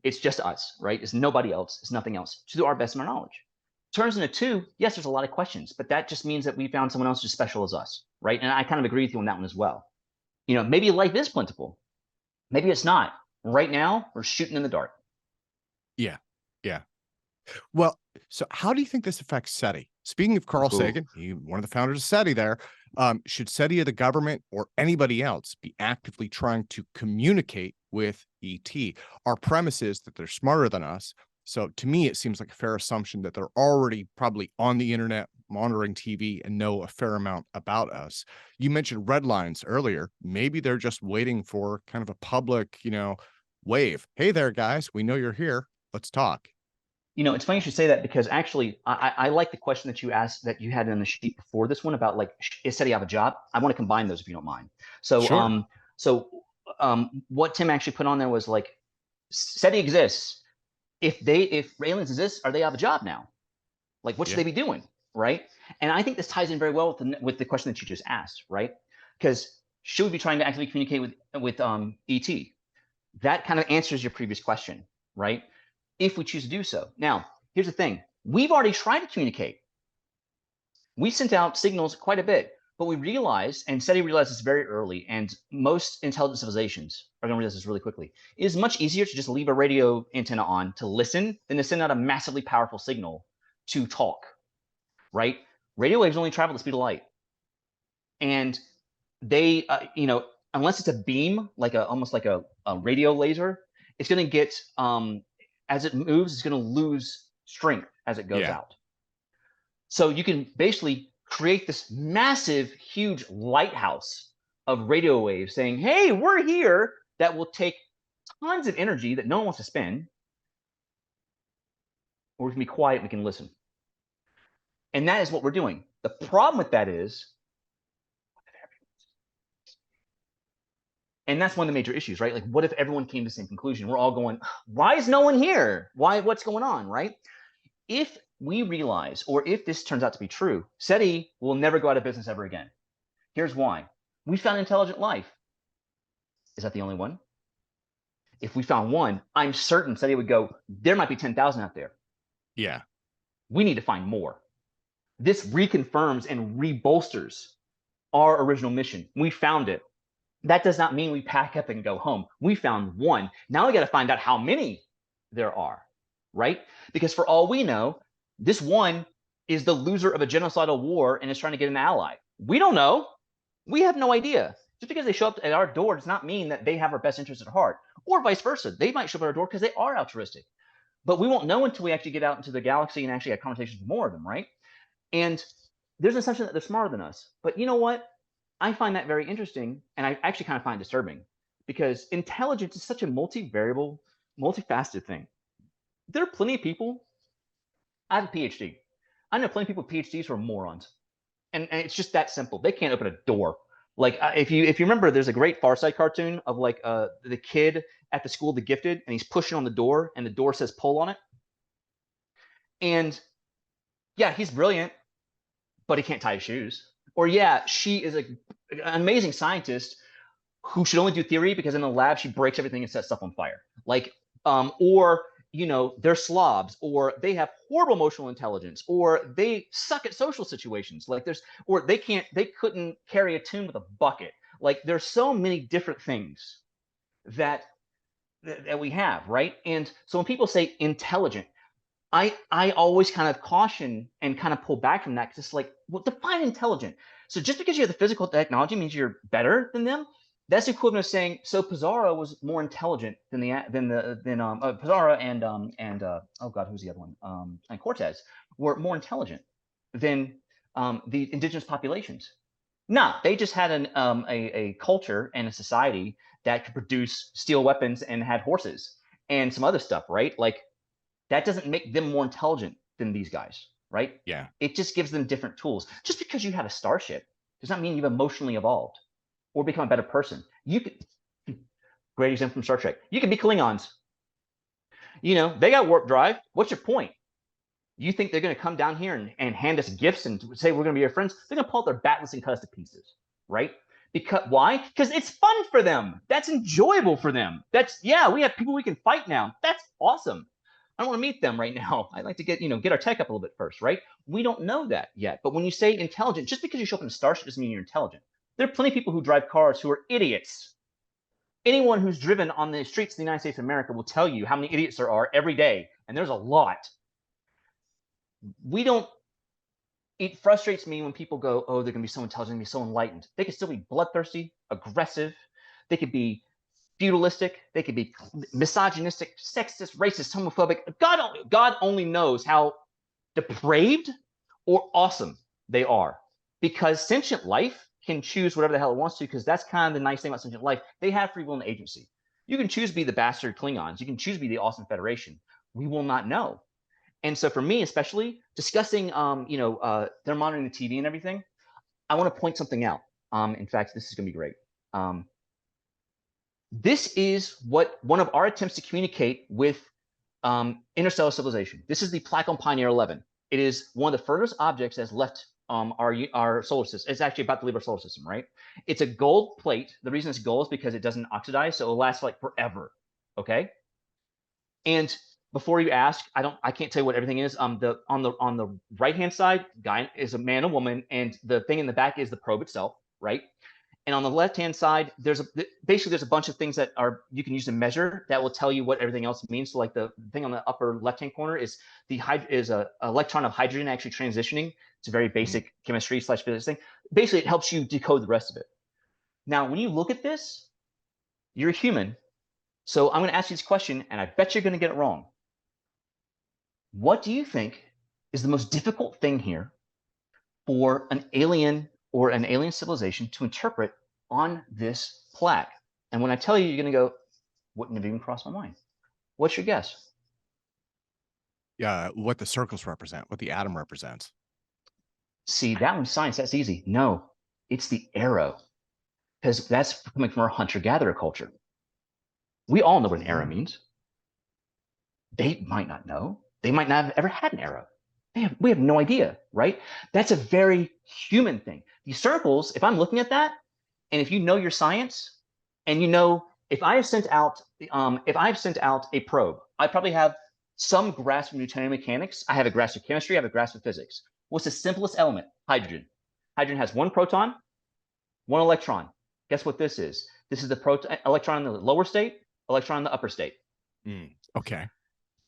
It's just us, right? It's nobody else. It's nothing else to our best of our knowledge. Turns into two, yes, there's a lot of questions, but that just means that we found someone else as special as us, right? And I kind of agree with you on that one as well. Maybe life is plentiful. Maybe it's not. Right now, we're shooting in the dark. Yeah. Yeah. Well, so how do you think this affects SETI? Speaking of Carl Ooh. Sagan, one of the founders of SETI there, should SETI or the government or anybody else be actively trying to communicate with ET? Our premise is that they're smarter than us. So to me, it seems like a fair assumption that they're already probably on the internet, monitoring TV, and know a fair amount about us. You mentioned red lines earlier. Maybe they're just waiting for kind of a public, wave. Hey there, guys. We know you're here. Let's talk. It's funny you should say that because actually, I like the question that you asked that you had in the sheet before this one about like, is SETI have a job? I want to combine those if you don't mind. So, Sure. what Tim actually put on there was like, SETI exists. If aliens exist, are they have a job now? Like, what should Yeah. they be doing, right? And I think this ties in very well with the question that you just asked, right? Because should we be trying to actively communicate with ET? That kind of answers your previous question, right? If we choose to do so. Now, here's the thing: we've already tried to communicate. We sent out signals quite a bit, but we realized, and SETI realized this very early, and most intelligent civilizations are going to realize this really quickly. It is much easier to just leave a radio antenna on to listen than to send out a massively powerful signal to talk, right? Radio waves only travel the speed of light, and they, unless it's a beam, like almost like a radio laser, it's going to get as it moves, it's going to lose strength as it goes Yeah. out. So you can basically create this massive, huge lighthouse of radio waves saying, "Hey, we're here." That will take tons of energy that no one wants to spend, or we can be quiet and we can listen. And that is what we're doing. The problem with that is, and that's one of the major issues, right? Like, what if everyone came to the same conclusion? We're all going, "Why is no one here? What's going on?" Right? If we realize, or if this turns out to be true, SETI will never go out of business ever again. Here's why. We found intelligent life. Is that the only one? If we found one, I'm certain SETI would go, there might be 10,000 out there. Yeah. We need to find more. This reconfirms and rebolsters our original mission. We found it. That does not mean we pack up and go home. We found one. Now we got to find out how many there are, right? Because for all we know, this one is the loser of a genocidal war and is trying to get an ally. We don't know. We have no idea. Just because they show up at our door does not mean that they have our best interests at heart, or vice versa. They might show up at our door because they are altruistic. But we won't know until we actually get out into the galaxy and actually have conversations with more of them, right? And there's an assumption that they're smarter than us. But you know what? I find that very interesting, and I actually kind of find it disturbing because intelligence is such a multivariable, multifaceted thing. There are plenty of people. I have a PhD. I know plenty of people with PhDs who are morons, and it's just that simple. They can't open a door. Like if you remember, there's a great Far Side cartoon of like the kid at the school of the gifted, and he's pushing on the door, and the door says "pull" on it. And yeah, he's brilliant, but he can't tie his shoes. Or yeah, she is an amazing scientist who should only do theory because in the lab she breaks everything and sets stuff on fire. Like, or they're slobs, or they have horrible emotional intelligence, or they suck at social situations. Like or they couldn't carry a tune with a bucket. Like there's so many different things that we have, right? And so when people say intelligent, I always kind of caution and kind of pull back from that because it's like, well, define intelligent. So just because you have the physical technology means you're better than them. That's the equivalent of saying so Pizarro was more intelligent than Pizarro and oh god, who's the other one? And Cortez were more intelligent than the indigenous populations. No, they just had a culture and a society that could produce steel weapons and had horses and some other stuff, right? Like that doesn't make them more intelligent than these guys, right? Yeah. It just gives them different tools. Just because you have a starship does not mean you've emotionally evolved or become a better person. You could, great example from Star Trek, you could be Klingons. You know, they got warp drive. What's your point? You think they're going to come down here and hand us gifts and say we're going to be your friends? They're going to pull out their batlets and cut us to pieces, right? Because why? Because it's fun for them. That's enjoyable for them. Yeah, we have people we can fight now. That's awesome. I don't want to meet them right now. I'd like to get our tech up a little bit first, right? We don't know that yet. But when you say intelligent, just because you show up in a starship doesn't mean you're intelligent. There are plenty of people who drive cars who are idiots. Anyone who's driven on the streets of the United States of America will tell you how many idiots there are every day, and there's a lot. It frustrates me when people go, oh, they're going to be so intelligent, be so enlightened. They could still be bloodthirsty, aggressive. They could be feudalistic. They could be misogynistic, sexist, racist, homophobic. God only knows how depraved or awesome they are, because sentient life can choose whatever the hell it wants to, because that's kind of the nice thing about sentient life. They have free will and agency. You can choose to be the bastard Klingons. You can choose to be the awesome Federation. We will not know. And so for me, especially discussing, they're monitoring the TV and everything, I want to point something out. In fact, this is going to be great. This is one of our attempts to communicate with interstellar civilization. This is the Plaquemine Pioneer 11. It is one of the furthest objects that's left our solar system. It's actually about to leave our solar system, right? It's a gold plate. The reason it's gold is because it doesn't oxidize, so it'll last like forever. Okay. And before you ask, I can't tell you what everything is. On the right hand side, guy is a man and woman, and the thing in the back is the probe itself, right? And on the left hand side, there's a bunch of things that you can use to measure that will tell you what everything else means. So like the thing on the upper left hand corner is a electron of hydrogen actually transitioning. It's a very basic chemistry / physics thing. Basically, it helps you decode the rest of it. Now, when you look at this, you're a human. So I'm going to ask you this question, and I bet you're going to get it wrong. What do you think is the most difficult thing here for an alien or an alien civilization to interpret on this plaque? And when I tell you, you're going to go, wouldn't have even crossed my mind. What's your guess? Yeah, what the circles represent, what the atom represents. See, that one's science. That's easy. No, it's the arrow, because that's coming from our hunter-gatherer culture. We all know what an arrow means. They might not know. They might not have ever had an arrow. We have no idea, right? That's a very human thing. These circles, if I'm looking at that, and if you know your science, and you know, if I've sent out a probe, I probably have some grasp of Newtonian mechanics. I have a grasp of chemistry. I have a grasp of physics. What's the simplest element? Hydrogen. Hydrogen has one proton, one electron. Guess what this is? This is the electron in the lower state, electron in the upper state. Okay.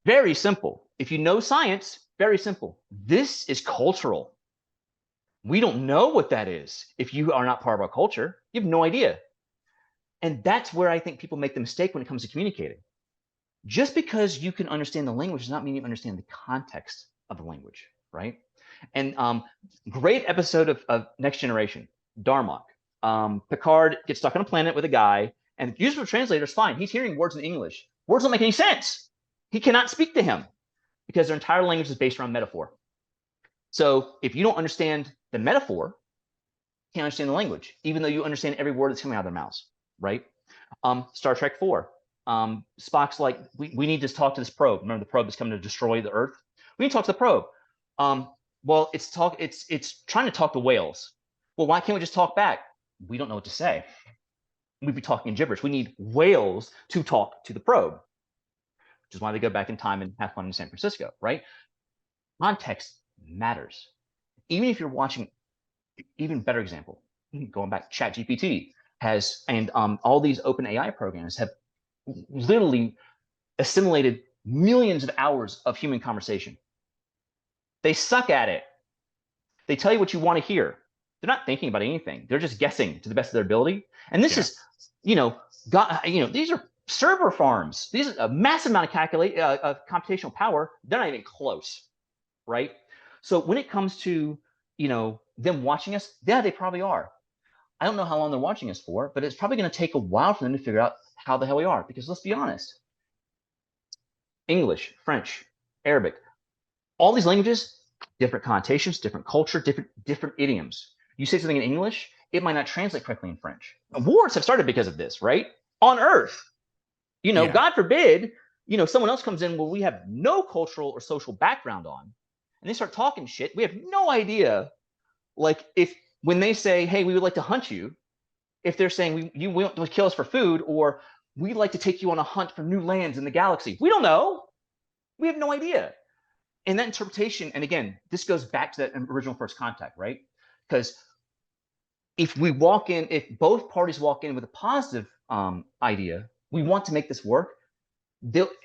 Very simple. If you know science, very simple. This is cultural. We don't know what that is. If you are not part of our culture, you have no idea. And that's where I think people make the mistake when it comes to communicating. Just because you can understand the language does not mean you understand the context of the language, right? And great episode of Next Generation, Darmok. Picard gets stuck on a planet with a guy, and the useful translator is fine. He's hearing words in English. Words don't make any sense. He cannot speak to him because their entire language is based around metaphor. So if you don't understand the metaphor, you can't understand the language, even though you understand every word that's coming out of their mouths, right? Star Trek 4. Spock's like, we need to talk to this probe. Remember, the probe is coming to destroy the Earth. We need to talk to the probe. Well, it's trying to talk to whales. Well, why can't we just talk back? We don't know what to say. We'd be talking in gibberish. We need whales to talk to the probe, which is why they go back in time and have fun in San Francisco, right? Context matters. Even if you're watching, even better example, going back, ChatGPT has, and all these open AI programs have literally assimilated millions of hours of human conversation. They suck at it. They tell you what you want to hear. They're not thinking about anything. They're just guessing to the best of their ability. And this is, these are server farms. These are a massive amount of computational power. They're not even close, right? So when it comes to, them watching us, yeah, they probably are. I don't know how long they're watching us for, but it's probably going to take a while for them to figure out how the hell we are. Because let's be honest, English, French, Arabic, all these languages, different connotations, different culture, different idioms. You say something in English, it might not translate correctly in French. Wars have started because of this, right? On Earth, Yeah. God forbid, someone else comes in where we have no cultural or social background on, and they start talking shit. We have no idea, like if when they say, "Hey, we would like to hunt you," if they're saying you want to kill us for food, or we'd like to take you on a hunt for new lands in the galaxy. We don't know. We have no idea. And that interpretation, and again, this goes back to that original first contact, right? Because if both parties walk in with a positive idea, we want to make this work,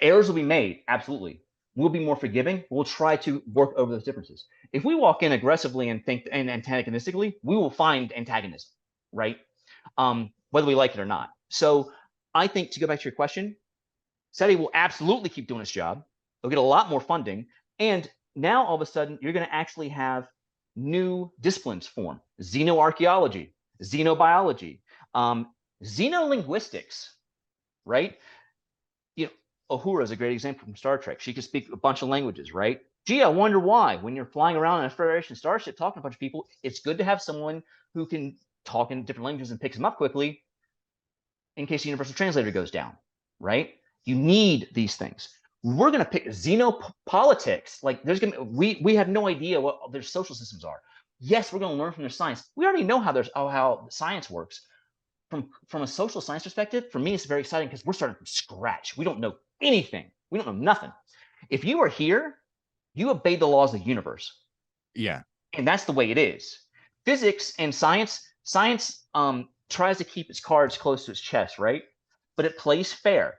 errors will be made, absolutely. We'll be more forgiving. We'll try to work over those differences. If we walk in aggressively and think and antagonistically, we will find antagonism, right? Whether we like it or not. So I think, to go back to your question, SETI will absolutely keep doing its job. They'll get a lot more funding. And now all of a sudden, you're going to actually have new disciplines form: xenoarchaeology, xenobiology, xenolinguistics, right? Uhura is a great example from Star Trek. She could speak a bunch of languages, right? Gee, I wonder why. When you're flying around in a Federation starship talking to a bunch of people, it's good to have someone who can talk in different languages and picks them up quickly in case the universal translator goes down, right? You need these things. We're going to pick xenopolitics. Like we have no idea what their social systems are. Yes, we're going to learn from their science. We already know how science works. From a social science perspective, for me, it's very exciting because we're starting from scratch. We don't know anything. We don't know nothing. If you are here, you obey the laws of the universe. Yeah. And that's the way it is. Physics and science tries to keep its cards close to its chest, right? But it plays fair.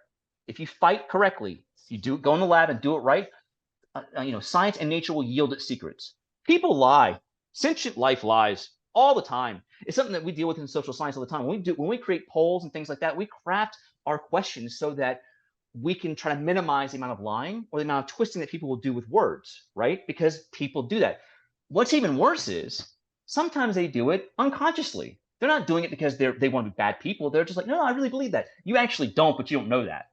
If you fight correctly, if you go in the lab and do it right, science and nature will yield its secrets. People lie. Sentient life lies all the time. It's something that we deal with in social science all the time. When we create polls and things like that, we craft our questions so that we can try to minimize the amount of lying or the amount of twisting that people will do with words, right? Because people do that. What's even worse is sometimes they do it unconsciously. They're not doing it because they want to be bad people. They're just like, no, I really believe that. You actually don't, but you don't know that.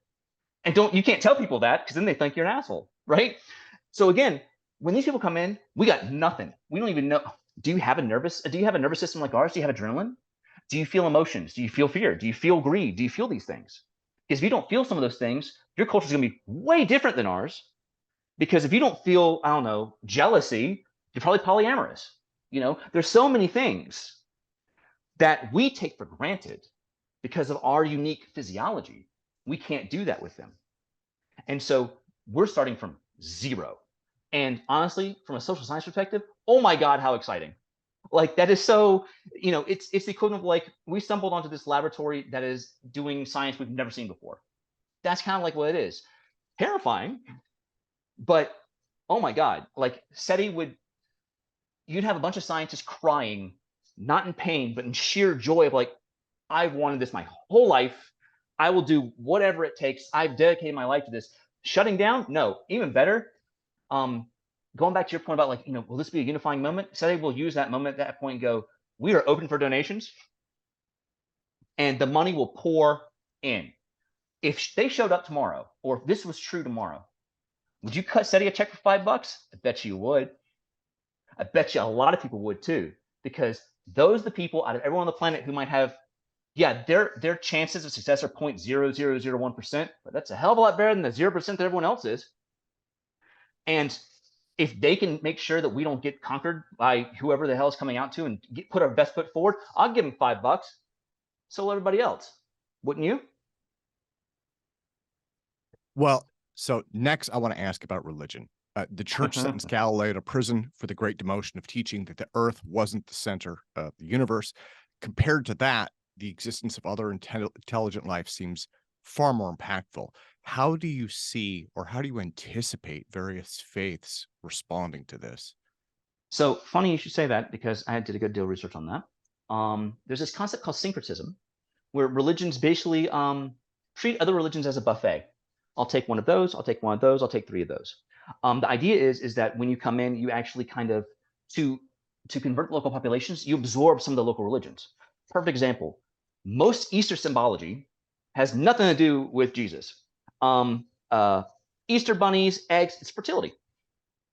And you can't tell people that because then they think you're an asshole, right? So again, when these people come in, we got nothing. We don't even know. Do you have a nervous system like ours? Do you have adrenaline? Do you feel emotions? Do you feel fear? Do you feel greed? Do you feel these things? Because if you don't feel some of those things, your culture is going to be way different than ours. Because if you don't feel, I don't know, jealousy, you're probably polyamorous. There's so many things that we take for granted because of our unique physiology. We can't do that with them. And so we're starting from zero. And honestly, from a social science perspective, oh my God, how exciting. Like that is so, it's the equivalent of like we stumbled onto this laboratory that is doing science we've never seen before. That's kind of like what it is. Terrifying, but oh my God, like you'd have a bunch of scientists crying, not in pain, but in sheer joy of like, I've wanted this my whole life. I will do whatever it takes. I've dedicated my life to this. Shutting down? No. Even better. Going back to your point about like, will this be a unifying moment? SETI will use that moment at that point and go, we are open for donations and the money will pour in. If they showed up tomorrow, or if this was true tomorrow, would you cut SETI a check for $5? I bet you would. I bet you a lot of people would too, because those are the people out of everyone on the planet who might have, their chances of success are 0.0001%, but that's a hell of a lot better than the 0% that everyone else is. And if they can make sure that we don't get conquered by whoever the hell is coming out to and put our best foot forward, I'll give them $5. So will everybody else. Wouldn't you? Well, so next I want to ask about religion. The church sentenced Galileo to prison for the great demotion of teaching that the earth wasn't the center of the universe. Compared to that, the existence of other intelligent life seems far more impactful. How do you see, or how do you anticipate various faiths responding to this? So funny you should say that, because I did a good deal of research on that. There's this concept called syncretism, where religions basically treat other religions as a buffet. I'll take one of those, I'll take one of those, I'll take three of those. The idea is that when you come in, you actually kind of, to to convert local populations, you absorb some of the local religions. Perfect example. Most Easter symbology has nothing to do with Jesus. Easter bunnies, eggs, it's fertility,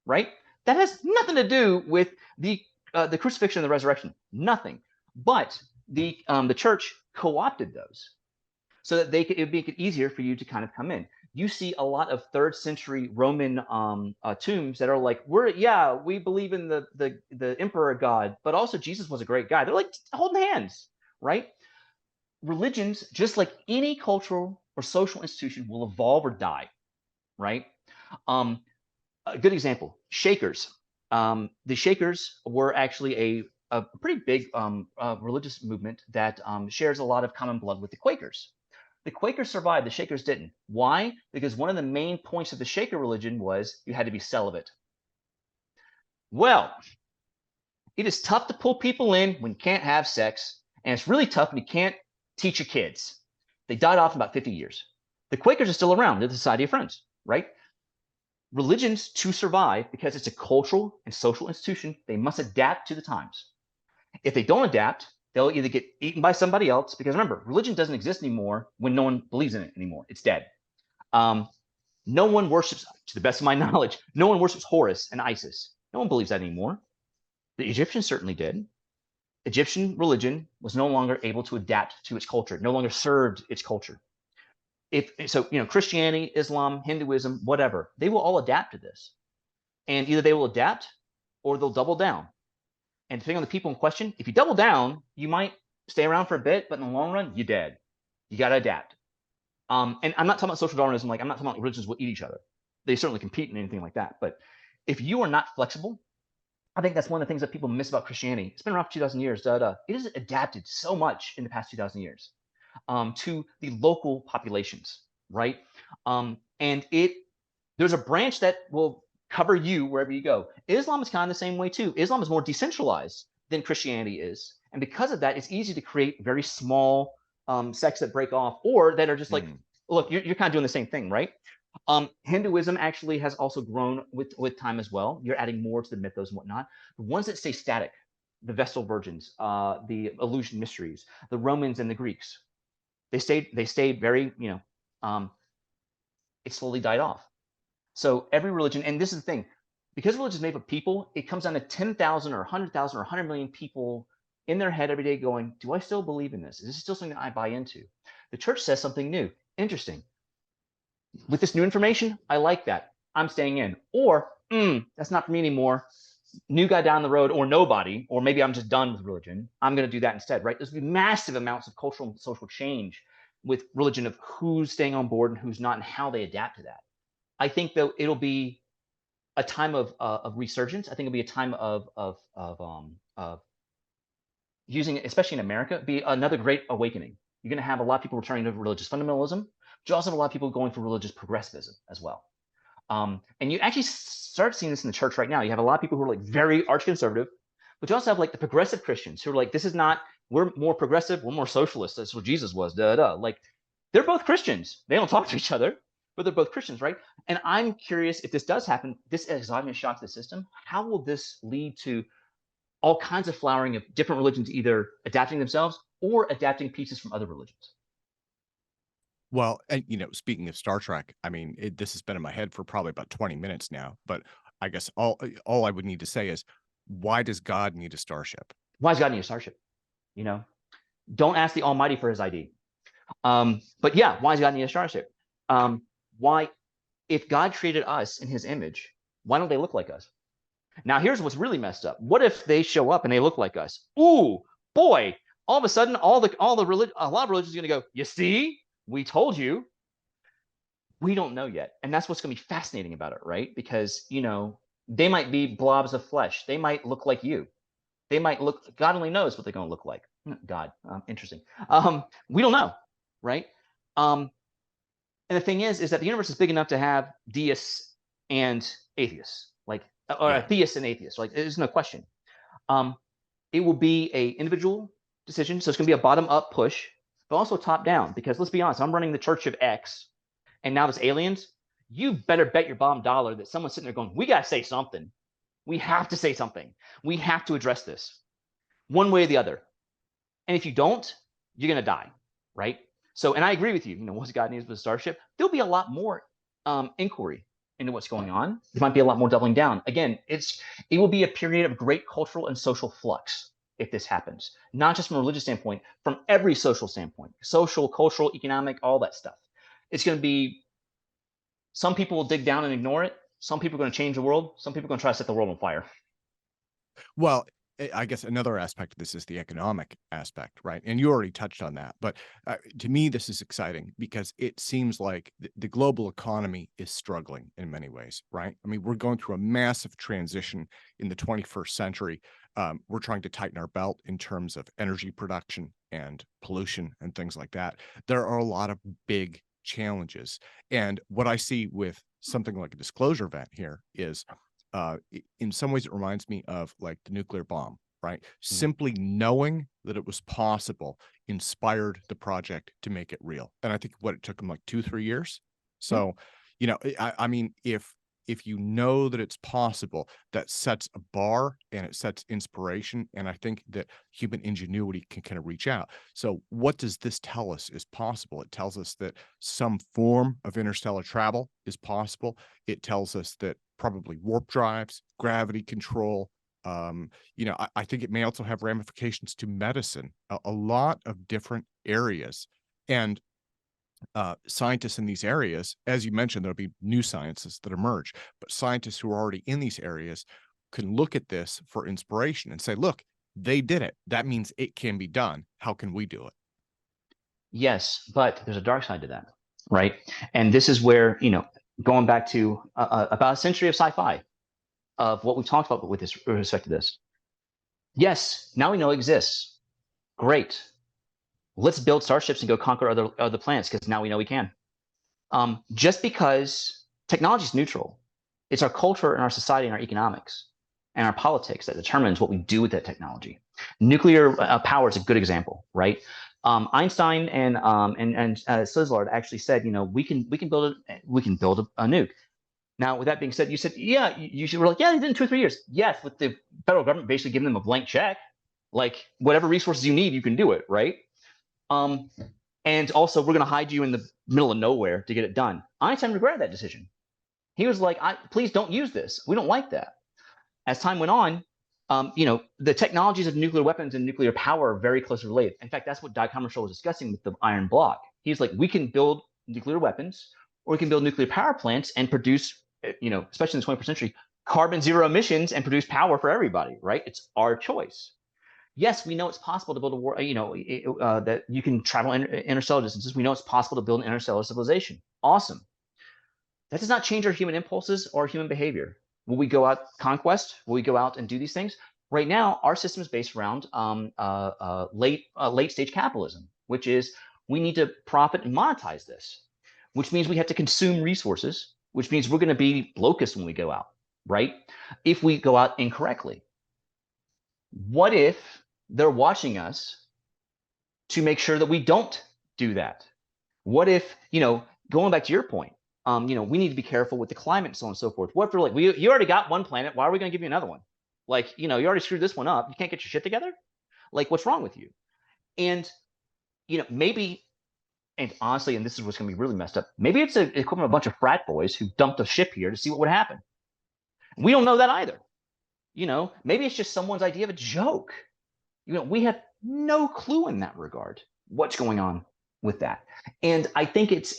right? That has nothing to do with the crucifixion and the resurrection. Nothing. But the church co-opted those so that it would make it easier for you to kind of come in. You see a lot of 3rd century Roman tombs that are like, we believe in the emperor god, but also Jesus was a great guy. They're like holding hands, right? Religions, just like any cultural or social institution, will evolve or die, right? A good example, Shakers. The Shakers were actually a pretty big religious movement that shares a lot of common blood with the Quakers. The Quakers survived, the Shakers didn't. Why? Because one of the main points of the Shaker religion was you had to be celibate. Well, it is tough to pull people in when you can't have sex, and it's really tough when you can't teach your kids. They died off in about 50 years. The Quakers are still around. They're the Society of Friends, right? Religions, to survive, because it's a cultural and social institution, they must adapt to the times. If they don't adapt, they'll either get eaten by somebody else, because remember, religion doesn't exist anymore when no one believes in it anymore. It's dead. No one worships, to the best of my knowledge, no one worships Horus and Isis. No one believes that anymore. The Egyptians certainly did. Egyptian religion was no longer able to adapt to its culture, no longer served its culture. Christianity, Islam, Hinduism, whatever, they will all adapt to this. And either they will adapt or they'll double down. And depending on the people in question, if you double down, you might stay around for a bit, but in the long run, you're dead. You got to adapt. And I'm not talking about social Darwinism, like I'm not talking about religions will eat each other. They certainly compete in anything like that. But if you are not flexible, I think that's one of the things that people miss about Christianity. It's been around for 2,000 years. It has adapted so much in the past 2,000 years to the local populations, right? And there's a branch that will cover you wherever you go. Islam is kind of the same way too. Islam is more decentralized than Christianity is. And because of that, it's easy to create very small sects that break off or that are just like, look, you're kind of doing the same thing, right? Hinduism actually has also grown with time as well. You're adding more to the mythos and whatnot. The ones that stay static, the Vestal Virgins, the Eleusinian Mysteries, the Romans and the Greeks, they stayed very, it slowly died off. So every religion, and this is the thing, because religion is made of people, it comes down to 10,000 or 100,000 or 100 million people in their head every day going, do I still believe in this? Is this still something that I buy into? The church says something new. Interesting. With this new information, I like that. I'm staying in. Or, that's not for me anymore. New guy down the road, or nobody, or maybe I'm just done with religion. I'm going to do that instead, right? There's massive amounts of cultural and social change with religion of who's staying on board and who's not and how they adapt to that. I think though it'll be a time of resurgence. I think it'll be a time of using it, especially in America, be another great awakening. You're going to have a lot of people returning to religious fundamentalism, but you also have a lot of people going for religious progressivism as well. And you actually start seeing this in the church right now. You have a lot of people who are like very arch-conservative, but you also have like the progressive Christians who are like, this is not, we're more progressive, we're more socialist. That's what Jesus was, Like, they're both Christians. They don't talk to each other, but they're both Christians, right? And I'm curious if this does happen, this exogenous shock to the system, how will this lead to all kinds of flowering of different religions either adapting themselves or adapting pieces from other religions? Well, and speaking of Star Trek, I mean, this has been in my head for probably about 20 minutes now, but I guess all I would need to say is, why does God need a starship? Why does God need a starship? Don't ask the Almighty for his ID. But yeah, why does God need a starship? Why, if God created us in his image, why don't they look like us? Now, here's what's really messed up. What if they show up and they look like us? Ooh, boy, all of a sudden, a lot of religions are going to go, you see, we told you. We don't know yet. And that's what's going to be fascinating about it, right? Because, they might be blobs of flesh. They might look like you. They might look, God only knows what they're going to look like. God, interesting. We don't know, right? And the thing is that the universe is big enough to have deists and atheists, theists and atheists. Like, there's no question. It will be a individual decision. So it's going to be a bottom-up push, but also top-down. Because let's be honest, I'm running the Church of X, and now there's aliens. You better bet your bottom dollar that someone's sitting there going, we got to say something. We have to say something. We have to address this one way or the other. And if you don't, you're going to die, right? So, and I agree with you. What's God needs with a starship? There'll be a lot more inquiry into what's going on. There might be a lot more doubling down. Again, it will be a period of great cultural and social flux if this happens, not just from a religious standpoint, from every social standpoint, social, cultural, economic, all that stuff. It's going to be, some people will dig down and ignore it. Some people are going to change the world. Some people are going to try to set the world on fire. Well, I guess another aspect of this is the economic aspect, right? And you already touched on that. But to me, this is exciting because it seems like the global economy is struggling in many ways, right? I mean, we're going through a massive transition in the 21st century. We're trying to tighten our belt in terms of energy production and pollution and things like that. There are a lot of big challenges. And what I see with something like a disclosure event here is in some ways, it reminds me of like the nuclear bomb, right? Simply knowing that it was possible inspired the project to make it real. And I think what it took them like 2-3 years. So, I mean, if you know that it's possible, that sets a bar and it sets inspiration. And I think that human ingenuity can kind of reach out. So what does this tell us is possible? It tells us that some form of interstellar travel is possible. It tells us that probably warp drives, gravity control. I think it may also have ramifications to medicine, a lot of different areas. And scientists in these areas, as you mentioned, there'll be new sciences that emerge, but scientists who are already in these areas can look at this for inspiration and say, look, they did it. That means it can be done. How can we do it? Yes, but there's a dark side to that, right? And this is where, going back to about a century of sci-fi, of what we've talked about with respect to this. Yes, now we know it exists. Great. Let's build starships and go conquer other planets because now we know we can. Just because technology is neutral, it's our culture and our society and our economics and our politics that determines what we do with that technology. Nuclear power is a good example, right? Einstein and Szilard actually said, we can build a nuke. Now, with that being said, you said, yeah, you were like, yeah, they did in 2 or 3 years. Yes, with the federal government basically giving them a blank check, like whatever resources you need, you can do it, right? And also, we're going to hide you in the middle of nowhere to get it done. Einstein regretted that decision. He was like, please don't use this. We don't like that. As time went on, the technologies of nuclear weapons and nuclear power are very closely related. In fact, that's what Dag Hammarskjöld was discussing with the iron block. He's like, we can build nuclear weapons, or we can build nuclear power plants and produce, especially in the 21st century, carbon zero emissions and produce power for everybody, right? It's our choice. Yes, we know it's possible to build a war, that you can travel interstellar distances. We know it's possible to build an interstellar civilization. Awesome. That does not change our human impulses or human behavior. Will we go out conquest? Will we go out and do these things? Right now, our system is based around late stage capitalism, which is we need to profit and monetize this, which means we have to consume resources, which means we're going to be locusts when we go out, right? If we go out incorrectly. What if they're watching us to make sure that we don't do that? What if, going back to your point, we need to be careful with the climate and so on and so forth. What if they're like, you already got one planet, why are we going to give you another one? Like, you already screwed this one up. You can't get your shit together? Like, what's wrong with you? And, maybe, and honestly, and this is what's going to be really messed up, maybe it's the equivalent of a bunch of frat boys who dumped a ship here to see what would happen. We don't know that either. Maybe it's just someone's idea of a joke. We have no clue in that regard what's going on with that. And I think it's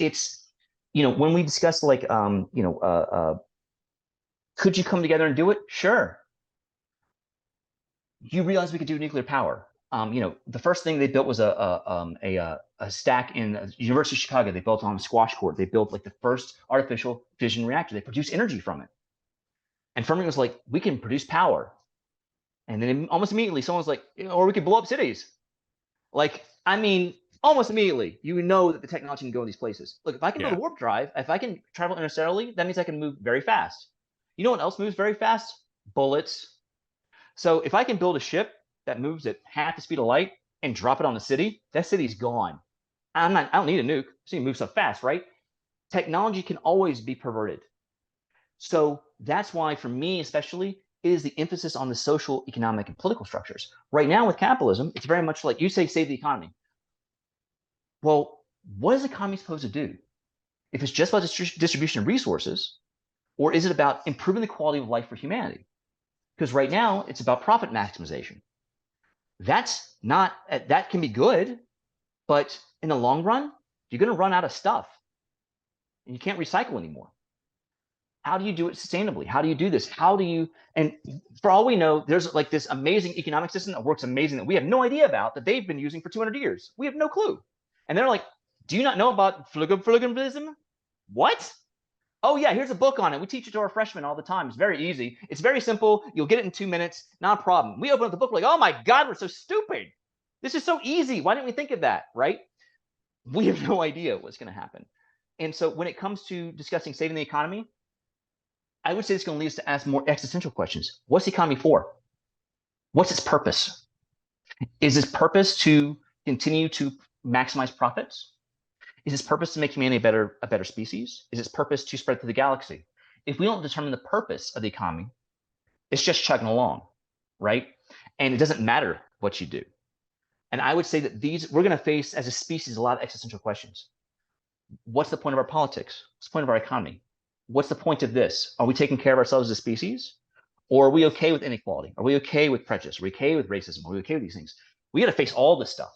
when we discuss like could you come together and do it? Sure. You realize we could do nuclear power. The first thing they built was a stack in the University of Chicago. They built on a squash court. They built like the first artificial fission reactor. They produced energy from it. And Fermi was like, we can produce power. And then almost immediately, someone's like, or we could blow up cities. Like, I mean, almost immediately, that the technology can go in these places. Look, if I can build a warp drive, if I can travel interstellarly, that means I can move very fast. You know what else moves very fast? Bullets. So if I can build a ship that moves at half the speed of light and drop it on a city, that city's gone. I don't need a nuke. So you move so fast, right? Technology can always be perverted. So that's why, for me especially, is the emphasis on the social, economic, and political structures. Right now with capitalism, it's very much like you say, save the economy. Well, what is the economy supposed to do? If it's just about distribution of resources, or is it about improving the quality of life for humanity? Because right now it's about profit maximization. That's not, that can be good, but in the long run, you're going to run out of stuff and you can't recycle anymore. How do you do it sustainably? How do you do this? How do you, and for all we know, there's like this amazing economic system that works amazing that we have no idea about, that they've been using for 200 years. We have no clue. And they're like, do you not know about flugalism? What? Oh yeah, here's a book on it. We teach it to our freshmen all the time. It's very easy. It's very simple. You'll get it in 2 minutes. Not a problem. We open up the book, we're like, oh my God, we're so stupid. This is so easy. Why didn't we think of that, right? We have no idea what's going to happen. And so when it comes to discussing saving the economy, I would say it's going to lead us to ask more existential questions. What's the economy for? What's its purpose? Is its purpose to continue to maximize profits? Is its purpose to make humanity a better species? Is its purpose to spread through the galaxy? If we don't determine the purpose of the economy, it's just chugging along, right? And it doesn't matter what you do. And I would say that we're going to face as a species a lot of existential questions. What's the point of our politics? What's the point of our economy? What's the point of this? Are we taking care of ourselves as a species? Or are we okay with inequality? Are we okay with prejudice? Are we okay with racism? Are we okay with these things? We got to face all this stuff.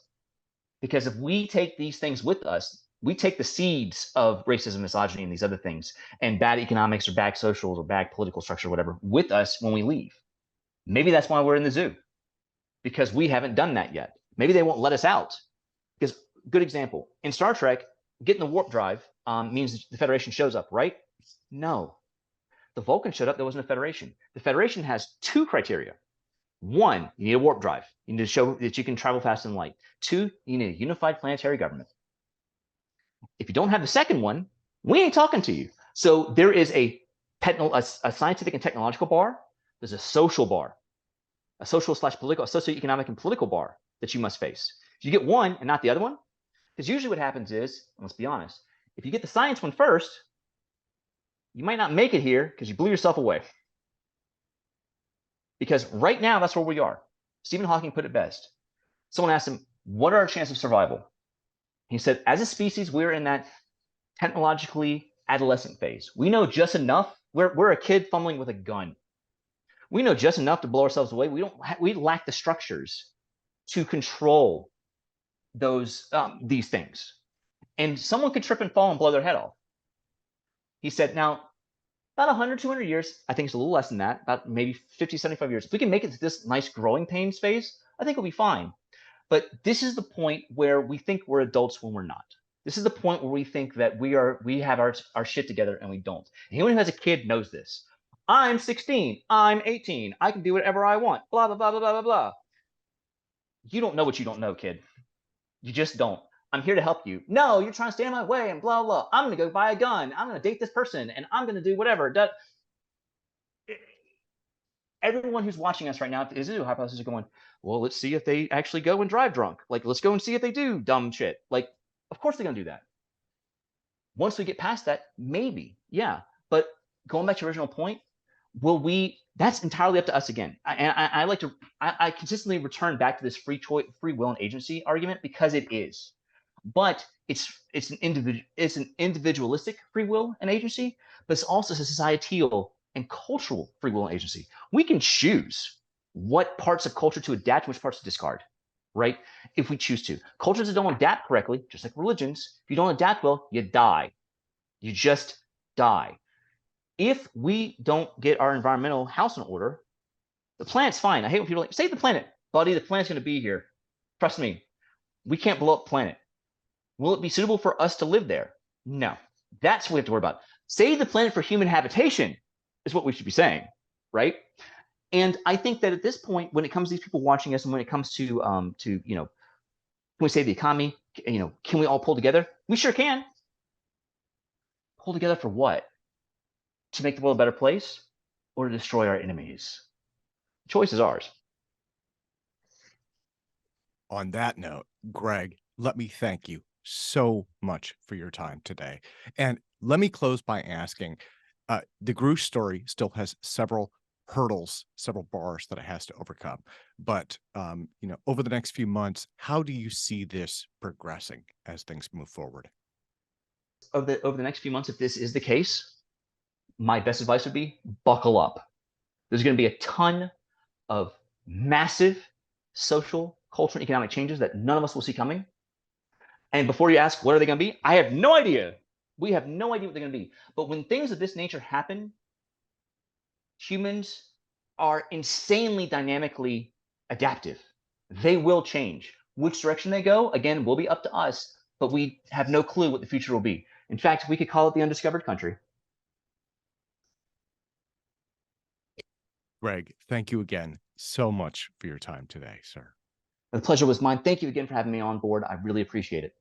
Because if we take these things with us, we take the seeds of racism, misogyny, and these other things, and bad economics or bad socials or bad political structure, or whatever, with us when we leave. Maybe that's why we're in the zoo, because we haven't done that yet. Maybe they won't let us out. Because, good example, in Star Trek, getting the warp drive means the Federation shows up, right? No. The Vulcans showed up, there wasn't a Federation. The Federation has 2 criteria. 1, you need a warp drive. You need to show that you can travel faster than light. 2, you need a unified planetary government. If you don't have the second one, we ain't talking to you. So there is a scientific and technological bar. There's a social bar, a social / political, a socioeconomic and political bar that you must face. If you get one and not the other one, because usually what happens is, let's be honest, if you get the science one first, you might not make it here because you blew yourself away. Because right now, that's where we are. Stephen Hawking put it best. Someone asked him, what are our chances of survival? He said, as a species, we're in that technologically adolescent phase. We know just enough. We're a kid fumbling with a gun. We know just enough to blow ourselves away. We lack the structures to control these things. And someone could trip and fall and blow their head off. He said, now, about 100, 200 years, I think it's a little less than that, about maybe 50, 75 years. If we can make it to this nice growing pains phase, I think we'll be fine. But this is the point where we think we're adults when we're not. This is the point where we think that we have our shit together and we don't. Anyone who has a kid knows this. I'm 16, I'm 18, I can do whatever I want, blah, blah, blah, blah, blah, blah, blah. You don't know what you don't know, kid. You just don't. I'm here to help you. No, you're trying to stand in my way and blah, blah. I'm going to go buy a gun. I'm going to date this person and I'm going to do whatever. Everyone who's watching us right now is a hypothesis going, well, let's see if they actually go and drive drunk. Like, let's go and see if they do dumb shit. Like, of course they're going to do that. Once we get past that, maybe, yeah. But going back to your original point, that's entirely up to us again. I consistently return back to this free will and agency argument because it is. But it's an individualistic free will and agency, but it's also a societal and cultural free will and agency. We can choose what parts of culture to adapt, which parts to discard, right? If we choose to. Cultures that don't adapt correctly, just like religions, if you don't adapt well, you die. You just die. If we don't get our environmental house in order, the planet's fine. I hate when people are like, save the planet. Buddy, the planet's going to be here. Trust me, we can't blow up the planet. Will it be suitable for us to live there? No. That's what we have to worry about. Save the planet for human habitation is what we should be saying, right? And I think that at this point, when it comes to these people watching us, and when it comes to can we save the economy? Can we all pull together? We sure can. Pull together for what? To make the world a better place, or to destroy our enemies? The choice is ours. On that note, Greg, let me thank you so much for your time today. And let me close by asking, the Grusch story still has several hurdles, several bars that it has to overcome. But over the next few months, how do you see this progressing as things move forward? Over the next few months, if this is the case, my best advice would be buckle up. There's going to be a ton of massive social, cultural, and economic changes that none of us will see coming. And before you ask, what are they going to be? I have no idea. We have no idea what they're going to be. But when things of this nature happen, humans are insanely dynamically adaptive. They will change. Which direction they go, again, will be up to us, but we have no clue what the future will be. In fact, we could call it the undiscovered country. Greg, thank you again so much for your time today, sir. The pleasure was mine. Thank you again for having me on board. I really appreciate it.